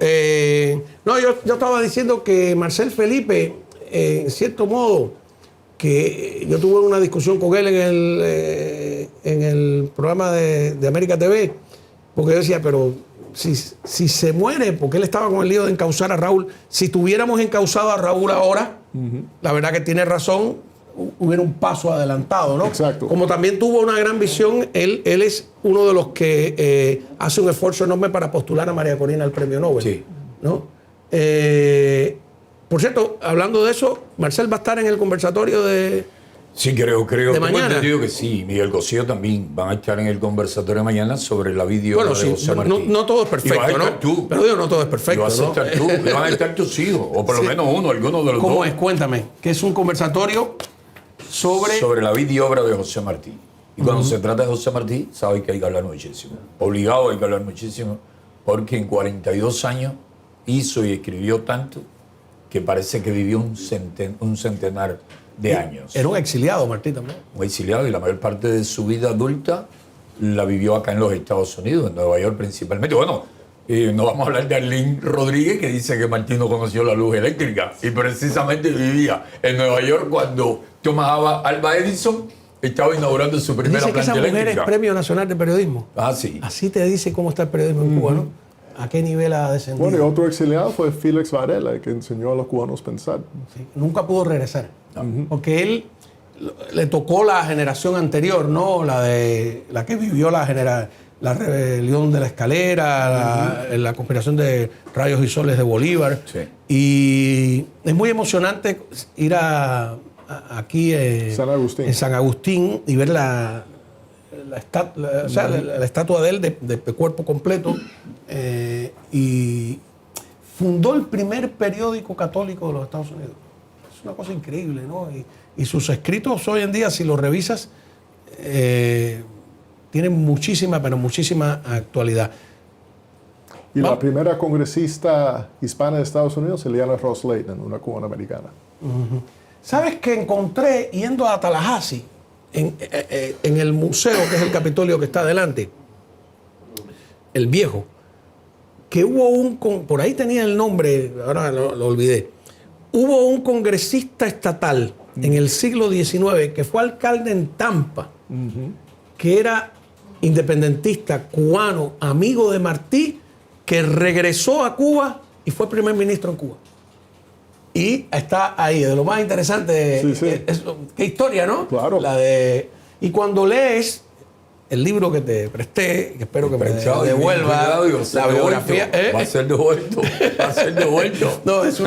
no, yo estaba diciendo que Marcel Felipe, en cierto modo, que yo tuve una discusión con él en el programa de América TV, porque yo decía, pero... Si se muere, porque él estaba con el lío de encauzar a Raúl, si tuviéramos encauzado a Raúl ahora, la verdad que tiene razón, hubiera un paso adelantado, ¿no? Exacto. Como también tuvo una gran visión, él es uno de los que hace un esfuerzo enorme para postular a María Corina al premio Nobel. Sí. ¿No? Por cierto, hablando de eso, Marcel va a estar en el conversatorio de... Sí, creo. Tengo mañana. entendido que sí. Miguel Cosío también van a estar en el conversatorio de mañana sobre la video de José Martí. No todo es perfecto, y vas a estar ¿no? tú. Pero digo, no todo es perfecto, y vas a estar tú. Y van a estar tus hijos. O por lo menos uno, alguno de los ¿Cómo dos. es? Cuéntame. Que es un conversatorio sobre la vida y obra de José Martí. Y cuando se trata de José Martí, sabes que hay que hablar muchísimo. Obligado hay que hablar muchísimo. Porque en 42 años hizo y escribió tanto que parece que vivió un centenar de años. Era un exiliado, Martí, también. Un exiliado, y la mayor parte de su vida adulta la vivió acá en los Estados Unidos, en Nueva York principalmente. Bueno, no vamos a hablar de Arlene Rodríguez, que dice que Martí no conoció la luz eléctrica y precisamente vivía en Nueva York cuando Thomas Alva Edison estaba inaugurando su primera Dice que planta esa mujer eléctrica. es Premio Nacional de Periodismo. Ah, sí. Así te dice cómo está el periodismo en Cuba, ¿no? ¿A qué nivel ha descendido? Bueno, y otro exiliado fue Félix Varela, que enseñó a los cubanos a pensar. Sí, nunca pudo regresar. Porque él le tocó la generación anterior, ¿no? La que vivió la rebelión de la escalera, la conspiración de rayos y soles de Bolívar. Sí. Y es muy emocionante ir aquí en San Agustín y ver la estatua de él de cuerpo completo. Y fundó el primer periódico católico de los Estados Unidos. Es una cosa increíble, ¿no? Y sus escritos hoy en día, si los revisas, tienen muchísima, pero muchísima actualidad. Y la primera congresista hispana de Estados Unidos, Eliana Ross Layton, una cubana americana. ¿Sabes que encontré yendo a Tallahassee, en el museo, que es el Capitolio que está adelante, el viejo, que hubo por ahí tenía el nombre, ahora lo olvidé, hubo un congresista estatal en el siglo XIX que fue alcalde en Tampa, que era independentista, cubano, amigo de Martí, que regresó a Cuba y fue primer ministro en Cuba. Y está ahí, de lo más interesante. Qué historia, ¿no? Claro. Y cuando lees el libro que te presté, que espero que me devuelva la biografía. Va a ser devuelto. Va a ser devuelto. No, es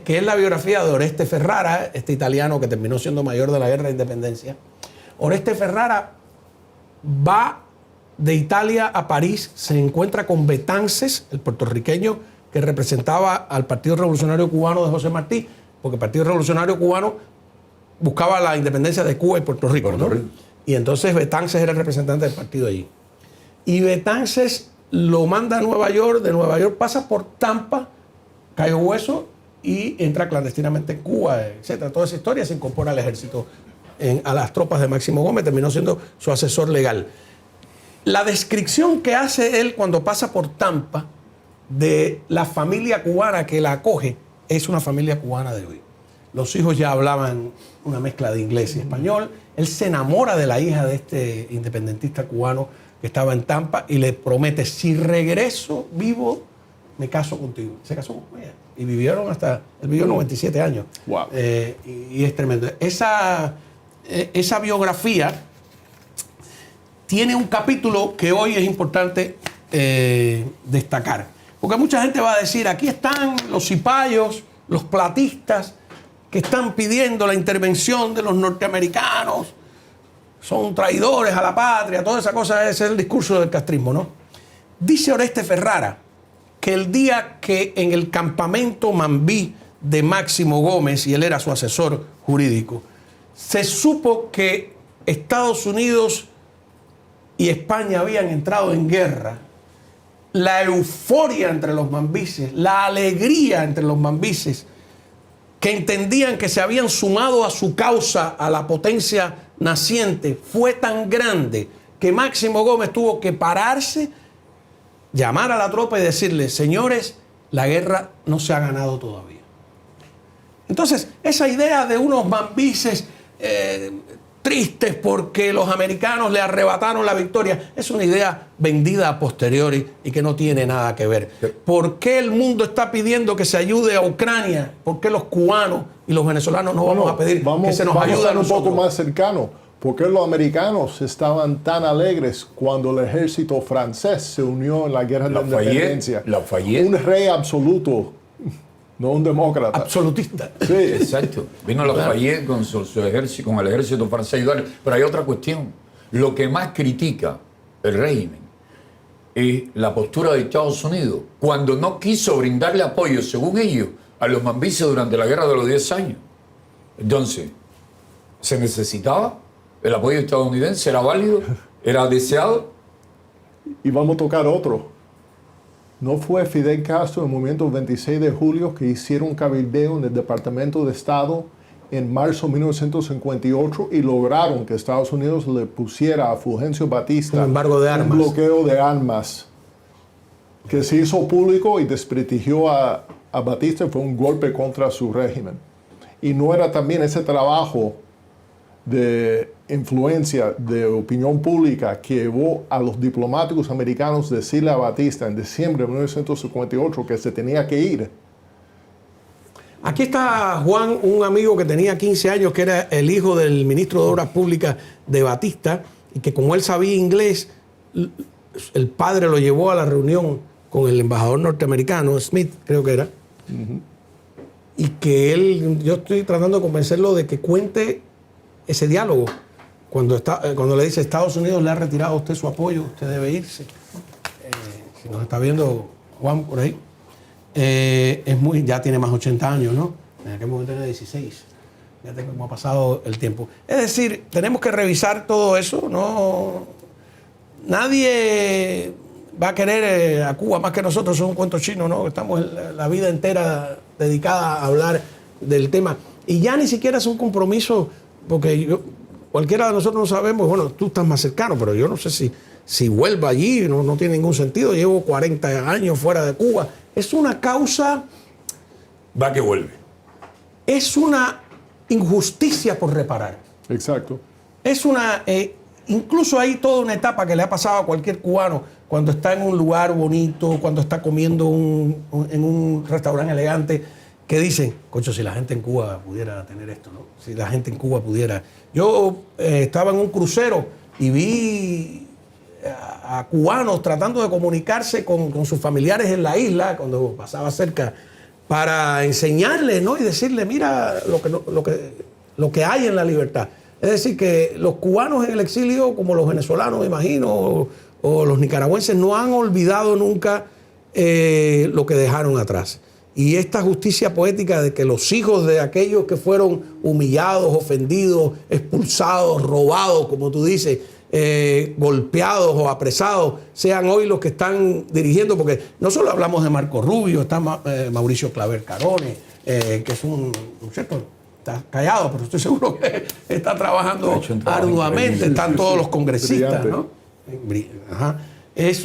que es la biografía de Oreste Ferrara, este italiano que terminó siendo mayor de la Guerra de Independencia. Oreste Ferrara va de Italia a París, se encuentra con Betances, el puertorriqueño que representaba al Partido Revolucionario Cubano de José Martí, porque el Partido Revolucionario Cubano buscaba la independencia de Cuba y Puerto Rico, ¿no? Y entonces Betances era el representante del partido allí. Y Betances lo manda a Nueva York, de Nueva York pasa por Tampa, Cayo Hueso, y entra clandestinamente en Cuba, etc. Toda esa historia se incorpora al ejército, a las tropas de Máximo Gómez, terminó siendo su asesor legal. La descripción que hace él cuando pasa por Tampa de la familia cubana que la acoge es una familia cubana de hoy. Los hijos ya hablaban una mezcla de inglés y español. Él se enamora de la hija de este independentista cubano que estaba en Tampa y le promete, si regreso vivo, me caso contigo. Se casó con ella y vivieron hasta, él vivió 97 años. Wow. Y es tremendo. Esa biografía tiene un capítulo que hoy es importante destacar. Porque mucha gente va a decir, aquí están los cipayos, los platistas, que están pidiendo la intervención de los norteamericanos, son traidores a la patria, toda esa cosa, ese es el discurso del castrismo, ¿no? Dice Oreste Ferrara que el día que en el campamento Mambí de Máximo Gómez, y él era su asesor jurídico, se supo que Estados Unidos y España habían entrado en guerra, la euforia entre los mambises, la alegría entre los mambises, que entendían que se habían sumado a su causa, a la potencia naciente, fue tan grande que Máximo Gómez tuvo que pararse, llamar a la tropa y decirle, señores, la guerra no se ha ganado todavía. Entonces, esa idea de unos mambises tristes porque los americanos le arrebataron la victoria, es una idea vendida a posteriori y que no tiene nada que ver. ¿Por qué el mundo está pidiendo que se ayude a Ucrania? ¿Por qué los cubanos y los venezolanos no vamos a pedir que se nos ayude a nosotros? Un poco más cercano. ¿Por qué los americanos estaban tan alegres cuando el ejército francés se unió en la guerra de la independencia? Un rey absoluto, no un demócrata. Absolutista. Sí. Exacto. Vino Lafayette con su ejército, con el ejército francés. Pero hay otra cuestión. Lo que más critica el régimen es la postura de Estados Unidos cuando no quiso brindarle apoyo, según ellos, a los mambises durante la guerra de los 10 años. Entonces, ¿se necesitaba el apoyo estadounidense? ¿Era válido? ¿Era deseado? Y vamos a tocar otro. ¿No fue Fidel Castro en el movimiento 26 de julio que hicieron un cabildeo en el Departamento de Estado en marzo de 1958 y lograron que Estados Unidos le pusiera a Fulgencio Batista un embargo de armas, un bloqueo de armas que se hizo público y desprestigió a Batista? Fue un golpe contra su régimen. Y no era también ese trabajo de influencia de opinión pública que llevó a los diplomáticos americanos a decirle a Batista en diciembre de 1958 que se tenía que ir. Aquí está Juan, un amigo que tenía 15 años, que era el hijo del ministro de Obras Públicas de Batista, y que como él sabía inglés, el padre lo llevó a la reunión con el embajador norteamericano, Smith, creo que era, y que él, yo estoy tratando de convencerlo de que cuente ese diálogo. Cuando le dice, Estados Unidos le ha retirado a usted su apoyo, usted debe irse. Si nos está viendo Juan por ahí. ya tiene más de 80 años, ¿no? En aquel momento tenía 16. Fíjate cómo ha pasado el tiempo. Es decir, tenemos que revisar todo eso, ¿no? Nadie va a querer a Cuba más que nosotros, es un cuento chino, ¿no? Estamos la vida entera dedicada a hablar del tema. Y ya ni siquiera es un compromiso, porque cualquiera de nosotros no sabemos, bueno, tú estás más cercano, pero yo no sé si vuelvo allí, no tiene ningún sentido. Llevo 40 años fuera de Cuba. Es una causa... Va que vuelve. Es una injusticia por reparar. Exacto. Es una... incluso hay toda una etapa que le ha pasado a cualquier cubano cuando está en un lugar bonito, cuando está comiendo en un restaurante elegante, que dicen, concho, si la gente en Cuba pudiera tener esto, ¿no? Si la gente en Cuba pudiera... Yo estaba en un crucero y vi a cubanos tratando de comunicarse con sus familiares en la isla, cuando pasaba cerca, para enseñarles, ¿no? Y decirle, mira lo que hay en la libertad. Es decir, que los cubanos en el exilio, como los venezolanos, me imagino, o los nicaragüenses, no han olvidado nunca lo que dejaron atrás. Y esta justicia poética de que los hijos de aquellos que fueron humillados, ofendidos, expulsados, robados, como tú dices, golpeados o apresados, sean hoy los que están dirigiendo, porque no solo hablamos de Marco Rubio, está Mauricio Claver Carone, que es un ¿cierto? Está callado, pero estoy seguro que está trabajando arduamente, están todos los congresistas, ¿no? Ajá. Es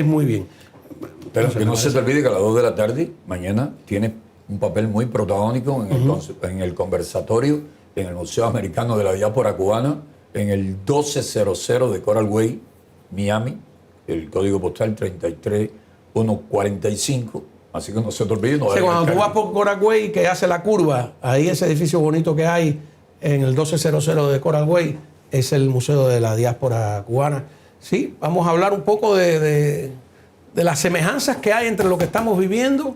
muy bien. Pero que no se te olvide que a las 2 de la tarde, mañana, tiene un papel muy protagónico en el conversatorio en el Museo Americano de la Diáspora Cubana, en el 1200 de Coral Way, Miami, el código postal 33145. Así que no se te olvide. No, sí, cuando tú vas por Coral Way, que hace la curva, ahí ese edificio bonito que hay en el 1200 de Coral Way es el Museo de la Diáspora Cubana. Sí, vamos a hablar un poco de las semejanzas que hay entre lo que estamos viviendo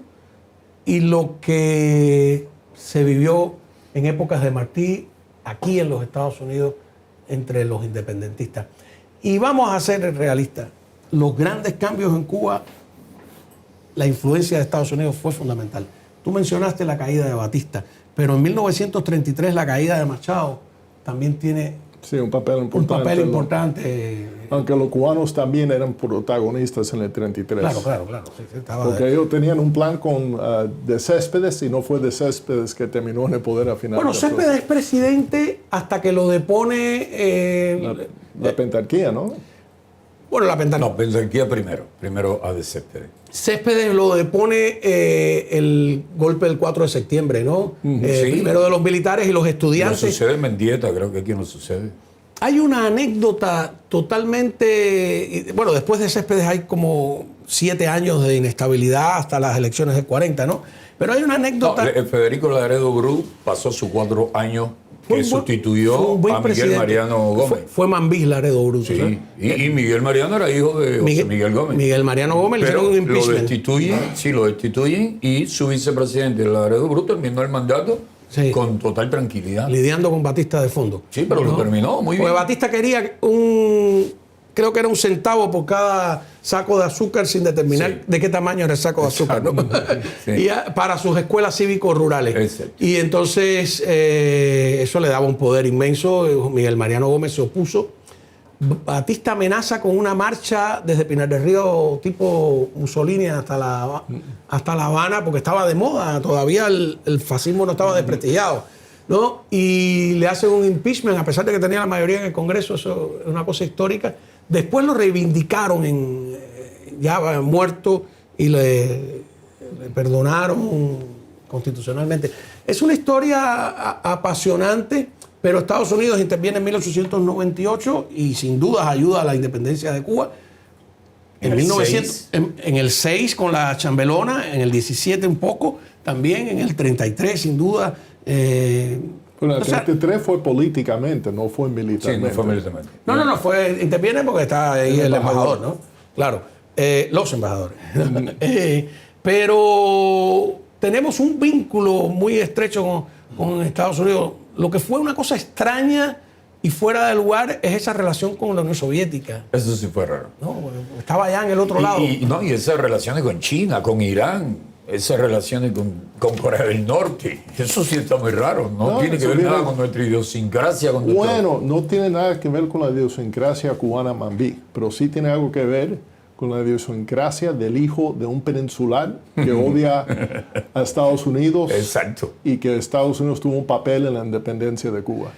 y lo que se vivió en épocas de Martí aquí en los Estados Unidos entre los independentistas. Y vamos a ser realistas. Los grandes cambios en Cuba, la influencia de Estados Unidos fue fundamental. Tú mencionaste la caída de Batista, pero en 1933 la caída de Machado también tiene un papel importante. Aunque los cubanos también eran protagonistas en el 33. Claro. Sí, porque ellos tenían un plan con de Céspedes y no fue de Céspedes que terminó en el poder al final. Bueno, Céspedes es presidente hasta que lo depone... la pentarquía, ¿no? Bueno, la pentarquía. No, pentarquía primero a de Céspedes. Céspedes lo depone el golpe del 4 de septiembre, ¿no? Sí. Primero de los militares y los estudiantes. No sucede en Mendieta, creo que aquí no sucede. Hay una anécdota totalmente... Bueno, después de Céspedes hay como 7 años de inestabilidad hasta las elecciones del 40, ¿no? Pero hay una anécdota... No, Federico Laredo Bru pasó sus 4 años que sustituyó a Miguel Mariano Gómez. Fue Mambís Laredo Bru. Sí, y Miguel Mariano era hijo de José Miguel Gómez. Miguel Mariano Gómez le hicieron un impeachment. Lo destituyen y su vicepresidente Laredo Bru terminó el mandato con total tranquilidad. Lidiando con Batista de fondo. Sí, pero lo terminó muy bien. Porque Batista quería creo que era un centavo por cada saco de azúcar sin determinar de qué tamaño era el saco de azúcar, ¿no? Y para sus escuelas cívicos rurales. Exacto. Y entonces eso le daba un poder inmenso. Miguel Mariano Gómez se opuso. Batista amenaza con una marcha desde Pinar del Río tipo Mussolini hasta La Habana, porque estaba de moda, todavía el fascismo no estaba desprestigiado, ¿no? Y le hacen un impeachment, a pesar de que tenía la mayoría en el Congreso, eso es una cosa histórica. Después lo reivindicaron ya muerto y le perdonaron constitucionalmente. Es una historia apasionante, pero Estados Unidos interviene en 1898 y sin duda ayuda a la independencia de Cuba. En el 6 con la chambelona, en el 17 un poco, también en el 33 sin duda. Bueno, el 33 fue políticamente, no fue militarmente. Sí, no fue militarmente. No, interviene porque está ahí el embajador, ¿no? Claro, los embajadores. Pero tenemos un vínculo muy estrecho con Estados Unidos, lo que fue una cosa extraña y fuera de lugar es esa relación con la Unión Soviética. Eso sí fue raro. ¿No? Estaba allá en el otro lado. Y esas relaciones con China, con Irán, esas relaciones con Corea del Norte, eso sí está muy raro. No tiene que ver nada con nuestra idiosincrasia. Bueno, no tiene nada que ver con la idiosincrasia cubana mambí, pero sí tiene algo que ver con la idiosincrasia del hijo de un peninsular que odia a Estados Unidos. Exacto. Y que Estados Unidos tuvo un papel en la independencia de Cuba.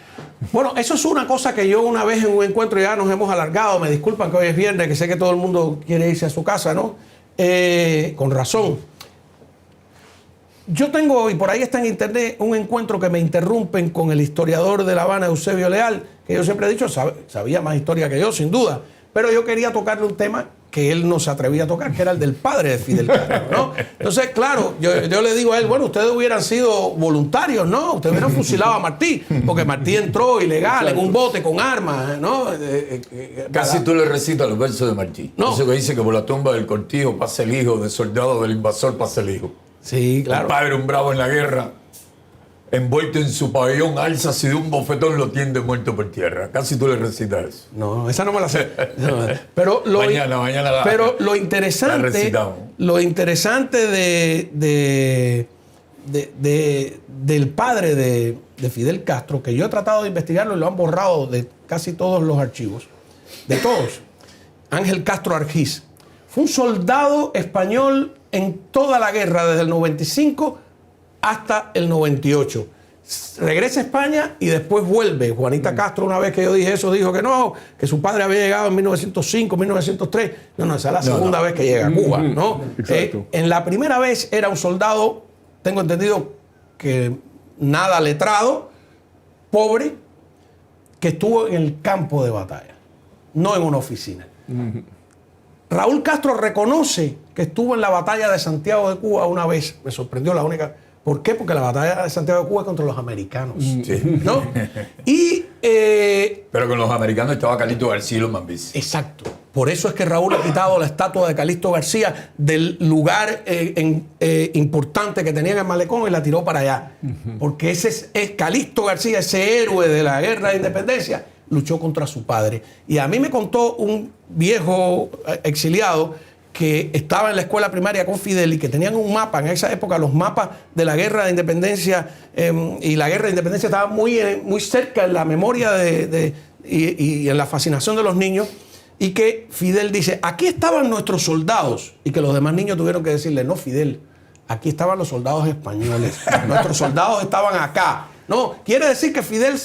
Bueno, eso es una cosa que yo una vez en un encuentro, ya nos hemos alargado, me disculpan que hoy es viernes, que sé que todo el mundo quiere irse a su casa, ¿no? Con razón. Yo tengo, y por ahí está en internet, un encuentro que me interrumpen con el historiador de La Habana, Eusebio Leal, que yo siempre he dicho, sabía más historia que yo, sin duda, pero yo quería tocarle un tema que él no se atrevía a tocar, que era el del padre de Fidel Castro, ¿no? Entonces, claro, yo le digo a él, bueno, ustedes hubieran sido voluntarios, ¿no? Ustedes hubieran fusilado a Martí, porque Martí entró ilegal en un bote con armas, ¿no? Casi tú le recitas los versos de Martí. No. Eso que dice que por la tumba del cortijo pasa el hijo, del soldado del invasor pasa el hijo. Sí, claro. El padre, un bravo en la guerra, envuelto en su pabellón, alza si de un bofetón lo tiende muerto por tierra. Casi tú le recitas eso. No, esa no me la sé. No, pero lo interesante, del padre de Fidel Castro, que yo he tratado de investigarlo y lo han borrado de casi todos los archivos, de todos, Ángel Castro Argiz, fue un soldado español en toda la guerra, desde el 95 hasta el 98. Regresa a España y después vuelve. Juanita Castro, una vez que yo dije eso, dijo que no, que su padre había llegado en 1905, 1903. No, esa es la segunda vez que llega a Cuba, ¿no? En la primera vez era un soldado, tengo entendido que nada letrado, pobre, que estuvo en el campo de batalla, no en una oficina. Raúl Castro reconoce que estuvo en la batalla de Santiago de Cuba una vez. Me sorprendió la única. ¿Por qué? Porque la batalla de Santiago de Cuba es contra los americanos. Sí. ¿No? Y, pero con los americanos estaba Calixto García y los mambis. Exacto. Por eso es que Raúl ha quitado la estatua de Calixto García del lugar importante que tenía en el malecón y la tiró para allá. Porque ese es Calixto García, ese héroe de la guerra de independencia, luchó contra su padre. Y a mí me contó un viejo exiliado que estaba en la escuela primaria con Fidel y que tenían un mapa, en esa época los mapas de la guerra de independencia, y la guerra de independencia estaba muy cerca en la memoria y en la fascinación de los niños, y que Fidel dice, aquí estaban nuestros soldados, y que los demás niños tuvieron que decirle, no, Fidel, aquí estaban los soldados españoles, nuestros soldados estaban acá. No, quiere decir que Fidel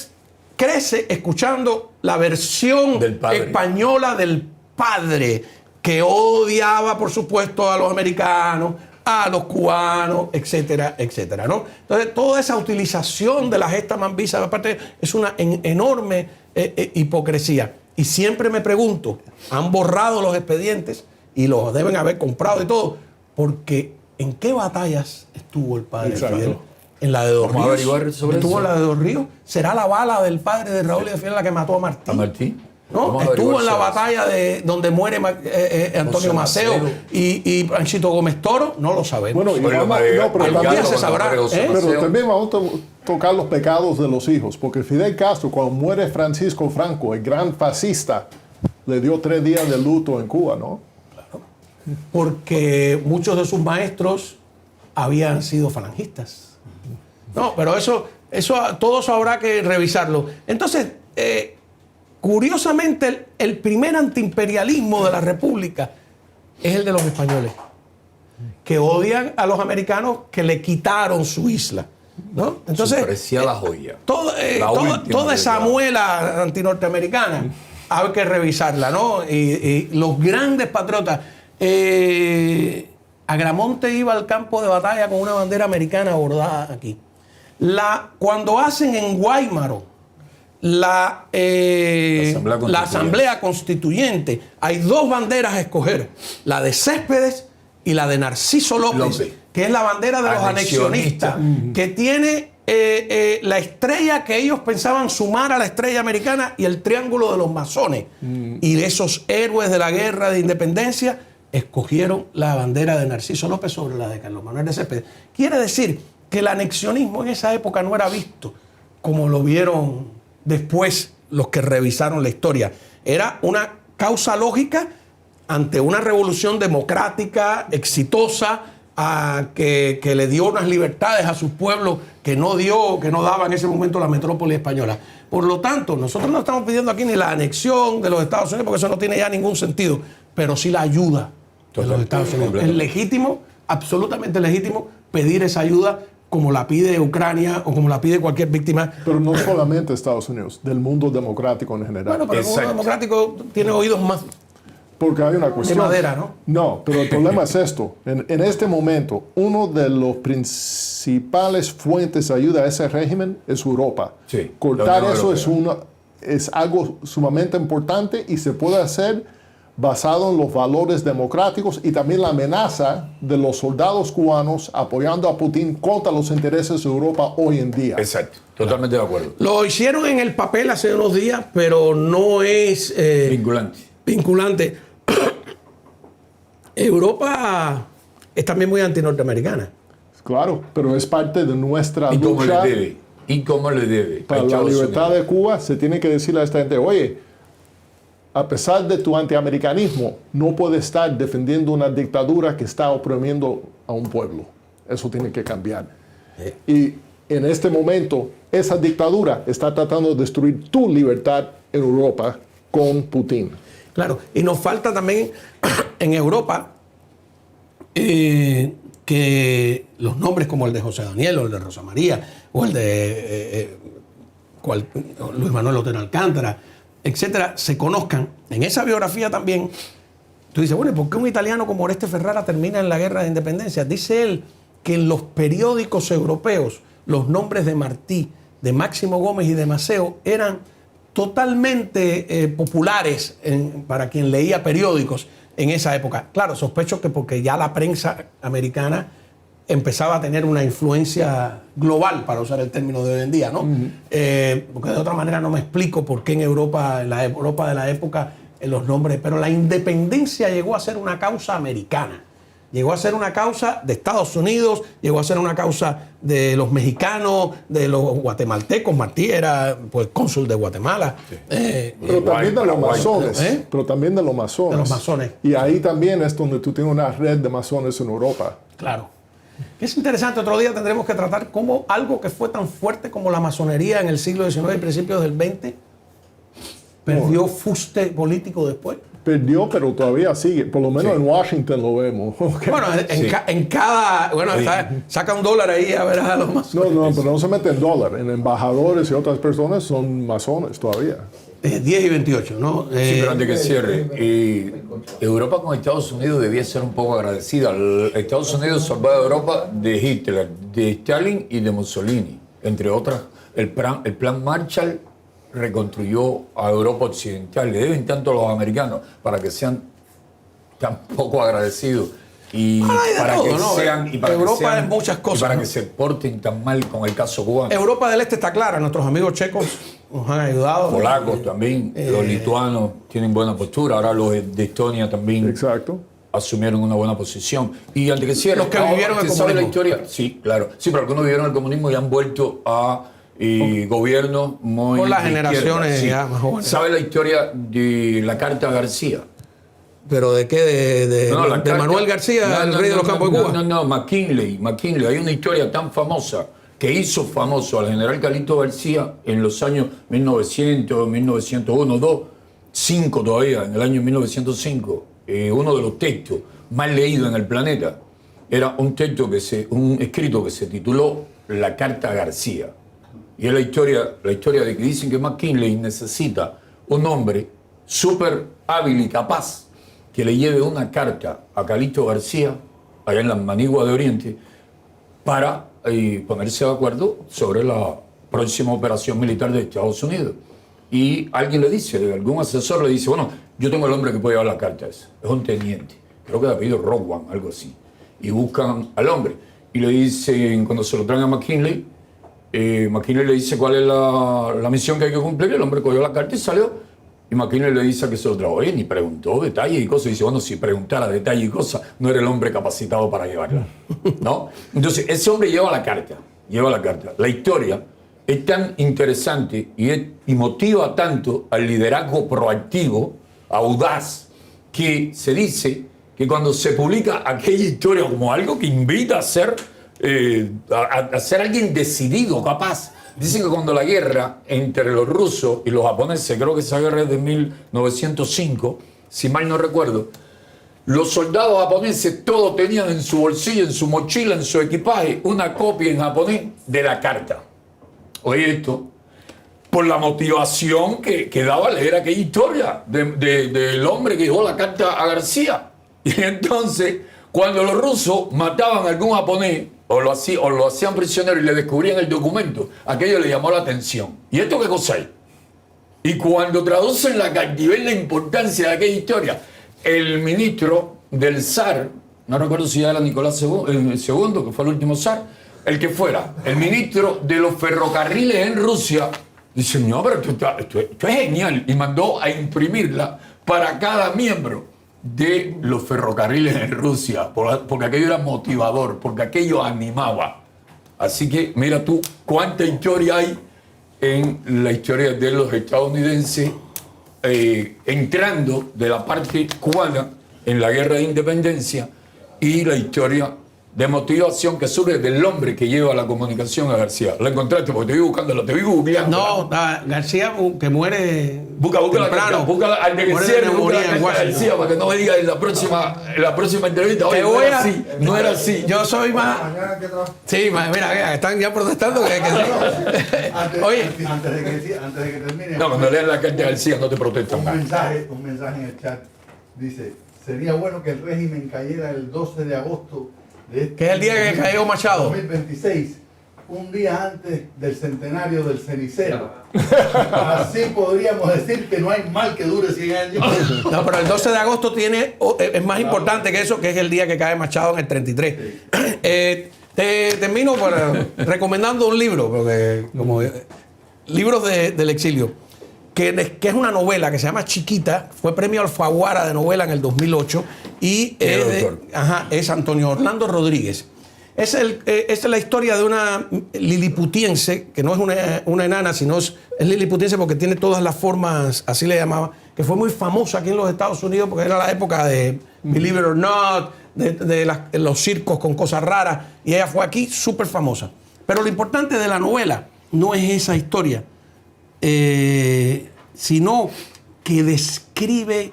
crece escuchando la versión española del padre, que odiaba, por supuesto, a los americanos, a los cubanos, etcétera, etcétera, ¿no? Entonces, toda esa utilización de la gesta mambisa, aparte, es una enorme hipocresía. Y siempre me pregunto, han borrado los expedientes y los deben haber comprado y todo, porque ¿en qué batallas estuvo el padre de Fidel? En la de Dos Ríos. ¿Vamos a averiguar sobre ¿Estuvo eso? en la de Dos Ríos? ¿Será la bala del padre de Raúl y de Fidel la que mató a Martí? ¿A Martí? ¿No? Estuvo en la batalla donde muere Antonio Maceo y Panchito Gómez Toro, no lo sabemos. Bueno, algún día se sabrá. Pero también vamos a tocar los pecados de los hijos, porque Fidel Castro, cuando muere Francisco Franco, el gran fascista, le dio 3 días de luto en Cuba, ¿no? Claro. Porque muchos de sus maestros habían sido falangistas. No, pero todo eso habrá que revisarlo. Entonces, curiosamente, el primer antiimperialismo de la República es el de los españoles, que odian a los americanos que le quitaron su isla, ¿no? Entonces, su preciada joya. Toda esa muela antinorteamericana hay que revisarla, ¿no? Y los grandes patriotas. Agramonte iba al campo de batalla con una bandera americana bordada aquí. Cuando hacen en Guaymaro la Asamblea Constituyente, hay 2 banderas a escoger, la de Céspedes y la de Narciso López, que es la bandera de los anexionistas, que tiene la estrella que ellos pensaban sumar a la estrella americana y el triángulo de los masones. Y esos héroes de la guerra de independencia escogieron la bandera de Narciso López sobre la de Carlos Manuel de Céspedes. Quiere decir que el anexionismo en esa época no era visto como lo vieron después los que revisaron la historia. Era una causa lógica ante una revolución democrática, exitosa, que le dio unas libertades a sus pueblos que no daba en ese momento la metrópoli española. Por lo tanto, nosotros no estamos pidiendo aquí ni la anexión de los Estados Unidos, porque eso no tiene ya ningún sentido, pero sí la ayuda de los Estados Unidos. Es legítimo, absolutamente legítimo, pedir esa ayuda como la pide Ucrania o como la pide cualquier víctima. Pero no solamente Estados Unidos, del mundo democrático en general. Bueno, pero el mundo democrático tiene oídos más porque hay una cuestión. de madera, ¿no? No, pero el problema es esto. En este momento, uno de los principales fuentes de ayuda a ese régimen es Europa. Sí, cortar eso es algo sumamente importante y se puede hacer basado en los valores democráticos y también la amenaza de los soldados cubanos apoyando a Putin contra los intereses de Europa hoy en día. Exacto, totalmente de acuerdo. Lo hicieron en el papel hace unos días, pero no es vinculante. Europa es también muy antinorteamericana. Claro, pero es parte de nuestra lucha. ¿Y cómo le debe? Para la libertad de Cuba se tiene que decirle a esta gente, oye, a pesar de tu antiamericanismo, no puedes estar defendiendo una dictadura que está oprimiendo a un pueblo. Eso tiene que cambiar. Y en este momento, esa dictadura está tratando de destruir tu libertad en Europa con Putin. Claro, y nos falta también en Europa que los nombres como el de José Daniel o el de Rosa María o el de Luis Manuel Otero Alcántara, etcétera, se conozcan. En esa biografía también, tú dices, bueno, ¿y por qué un italiano como Oreste Ferrara termina en la guerra de independencia? Dice él que en los periódicos europeos los nombres de Martí, de Máximo Gómez y de Maceo eran totalmente populares para quien leía periódicos en esa época. Claro, sospecho que porque ya la prensa americana empezaba a tener una influencia global, para usar el término de hoy en día, ¿no? Porque de otra manera no me explico por qué en Europa, la Europa de la época, los nombres, pero la independencia llegó a ser una causa americana. Llegó a ser una causa de Estados Unidos, llegó a ser una causa de los mexicanos, de los guatemaltecos. Martí era pues cónsul de Guatemala. Sí. Pero también de los masones. Pero también de los masones. De los masones. Y ahí también es donde tú tienes una red de masones en Europa. Claro. Que es interesante. Otro día tendremos que tratar cómo algo que fue tan fuerte como la masonería en el siglo XIX y principios del XX perdió fuste político después. Perdió, pero todavía sigue. Por lo menos en Washington lo vemos. Okay. Bueno, en cada... Bueno, saca $1 ahí a ver a los masones. No, pero no se mete en dólar. En embajadores y otras personas son masones todavía. 10 y 28, ¿no? Sí, pero antes que cierre. Europa con Estados Unidos debía ser un poco agradecida. Estados Unidos salvó a Europa de Hitler, de Stalin y de Mussolini. Entre otras, el plan Marshall reconstruyó a Europa Occidental. Le deben tanto a los americanos para que sean tan poco agradecidos y para todo, que ¿no? sean y para Europa que sean, en muchas cosas, y para ¿no? que se porten tan mal con el caso cubano. Europa del Este está clara. Nuestros amigos checos nos han ayudado. Polacos también, los lituanos tienen buena postura. Ahora los de Estonia también. Exacto. Asumieron una buena posición. Y antes que cierre, los que vivieron el comunismo. ¿Sabe la historia? Sí, claro. Sí, pero algunos vivieron el comunismo y han vuelto a gobiernos muy por las de generaciones izquierda, ya más jóvenes. ¿Sabe la historia de la Carta García? ¿Pero de qué? ¿De Manuel García, el rey de los campos de Cuba? No, McKinley. Hay una historia tan famosa que hizo famoso al general Calixto García en los años 1900, 1901, 2, 5 todavía, en el año 1905. Uno de los textos más leídos en el planeta era un escrito que se tituló La Carta García. Y es la historia de que dicen que McKinley necesita un hombre súper hábil y capaz que le lleve una carta a Calixto García, allá en la Manigua de Oriente, para ponerse de acuerdo sobre la próxima operación militar de Estados Unidos. Y alguien le dice, algún asesor le dice, bueno, yo tengo el hombre que puede llevar la carta esa. Es un teniente, creo que de apellido Rowan, algo así. Y buscan al hombre. Y le dicen, cuando se lo traen a McKinley, McKinley le dice cuál es la misión que hay que cumplir. El hombre cogió la carta y salió. Y McKinley le dice que se lo trajo. Oye, ni preguntó detalles y cosas. Y dice, bueno, si preguntara detalles y cosas, no era el hombre capacitado para llevarla. ¿No? Entonces, ese hombre lleva la carta. La historia es tan interesante y motiva tanto al liderazgo proactivo, audaz, que se dice que cuando se publica aquella historia como algo que invita a ser alguien decidido, capaz. Dicen que cuando la guerra entre los rusos y los japoneses, creo que esa guerra es de 1905, si mal no recuerdo, los soldados japoneses todos tenían en su bolsillo, en su mochila, en su equipaje, una copia en japonés de la carta. Oye esto, por la motivación que daba leer aquella historia del hombre que dejó la carta a García. Y entonces, cuando los rusos mataban a algún japonés, o lo hacían prisionero y le descubrían el documento, aquello le llamó la atención. ¿Y esto qué cosa es? Y cuando traducen la carta y ven la importancia de aquella historia, el ministro del zar, no recuerdo si ya era Nicolás II, que fue el último zar, el que fuera, el ministro de los ferrocarriles en Rusia, dice, no, pero esto es genial, y mandó a imprimirla para cada miembro de los ferrocarriles en Rusia, porque aquello era motivador, porque aquello animaba. Así que mira tú cuánta historia hay en la historia de los estadounidenses entrando de la parte cubana en la guerra de independencia y la historia de motivación que surge del hombre que lleva la comunicación a García. ¿La encontraste? Porque te vi buscándola, te vi googleando. No, García que muere busca temprano. Búscala al de cierre, busca la carta de García para que no me digas en la próxima entrevista. Oye, no era así. Yo soy más... Sí, mira, están ya protestando. Oye. Antes de que termine... No, cuando lean la carta de García no te protestan. Un mensaje en el chat dice, sería bueno que el régimen cayera el 12 de agosto de este que es el día que cayó Machado. 2026, un día antes del centenario del cenicero. Así podríamos decir que no hay mal que dure 100 años. No, pero el 12 de agosto es más importante que eso, que es el día que cae Machado en el 33. Te termino recomendando un libro, porque como libros del exilio, que es una novela que se llama Chiquita, fue premio Alfaguara de novela en el 2008 y es Antonio Orlando Rodríguez. Esta es la historia de una liliputiense, que no es una enana, sino es liliputiense porque tiene todas las formas, así le llamaba, que fue muy famosa aquí en los Estados Unidos porque era la época de Believe It or Not, de los circos con cosas raras, y ella fue aquí súper famosa. Pero lo importante de la novela no es esa historia, sino que describe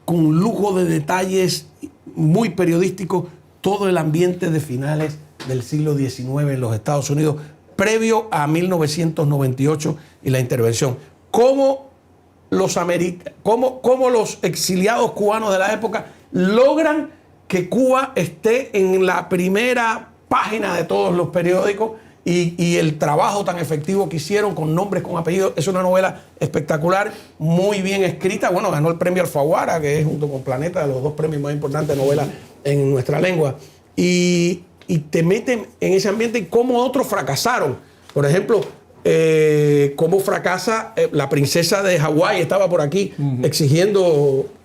con lujo de detalles muy periodísticos todo el ambiente de finales del siglo XIX en los Estados Unidos, previo a 1998 y la intervención. Cómo los exiliados cubanos de la época logran que Cuba esté en la primera página de todos los periódicos, y el trabajo tan efectivo que hicieron con nombres, con apellidos. Es una novela espectacular, muy bien escrita. Bueno, ganó el premio Alfaguara, que es junto con Planeta de los dos premios más importantes de novela en nuestra lengua. Y te meten en ese ambiente y cómo otros fracasaron. Por ejemplo, cómo fracasa la princesa de Hawái, estaba por aquí exigiendo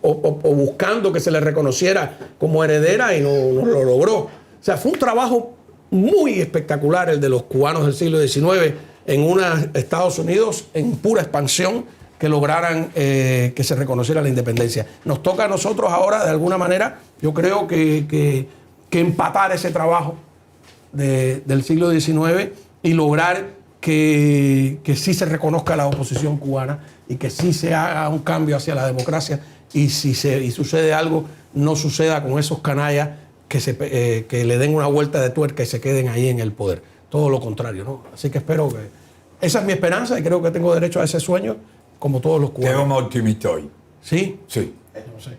o buscando que se le reconociera como heredera y no lo logró. O sea, fue un trabajo muy espectacular el de los cubanos del siglo XIX en unos Estados Unidos en pura expansión, que lograran que se reconociera la independencia. Nos toca a nosotros ahora, de alguna manera, yo creo que empatar ese trabajo del siglo XIX y lograr que sí se reconozca la oposición cubana y que sí se haga un cambio hacia la democracia, y si sucede algo, no suceda con esos canallas que le den una vuelta de tuerca y se queden ahí en el poder. Todo lo contrario, ¿no? Así que espero que... Esa es mi esperanza y creo que tengo derecho a ese sueño, como todos los cubanos. Te veo más optimista hoy. ¿Sí? Sí. No sé.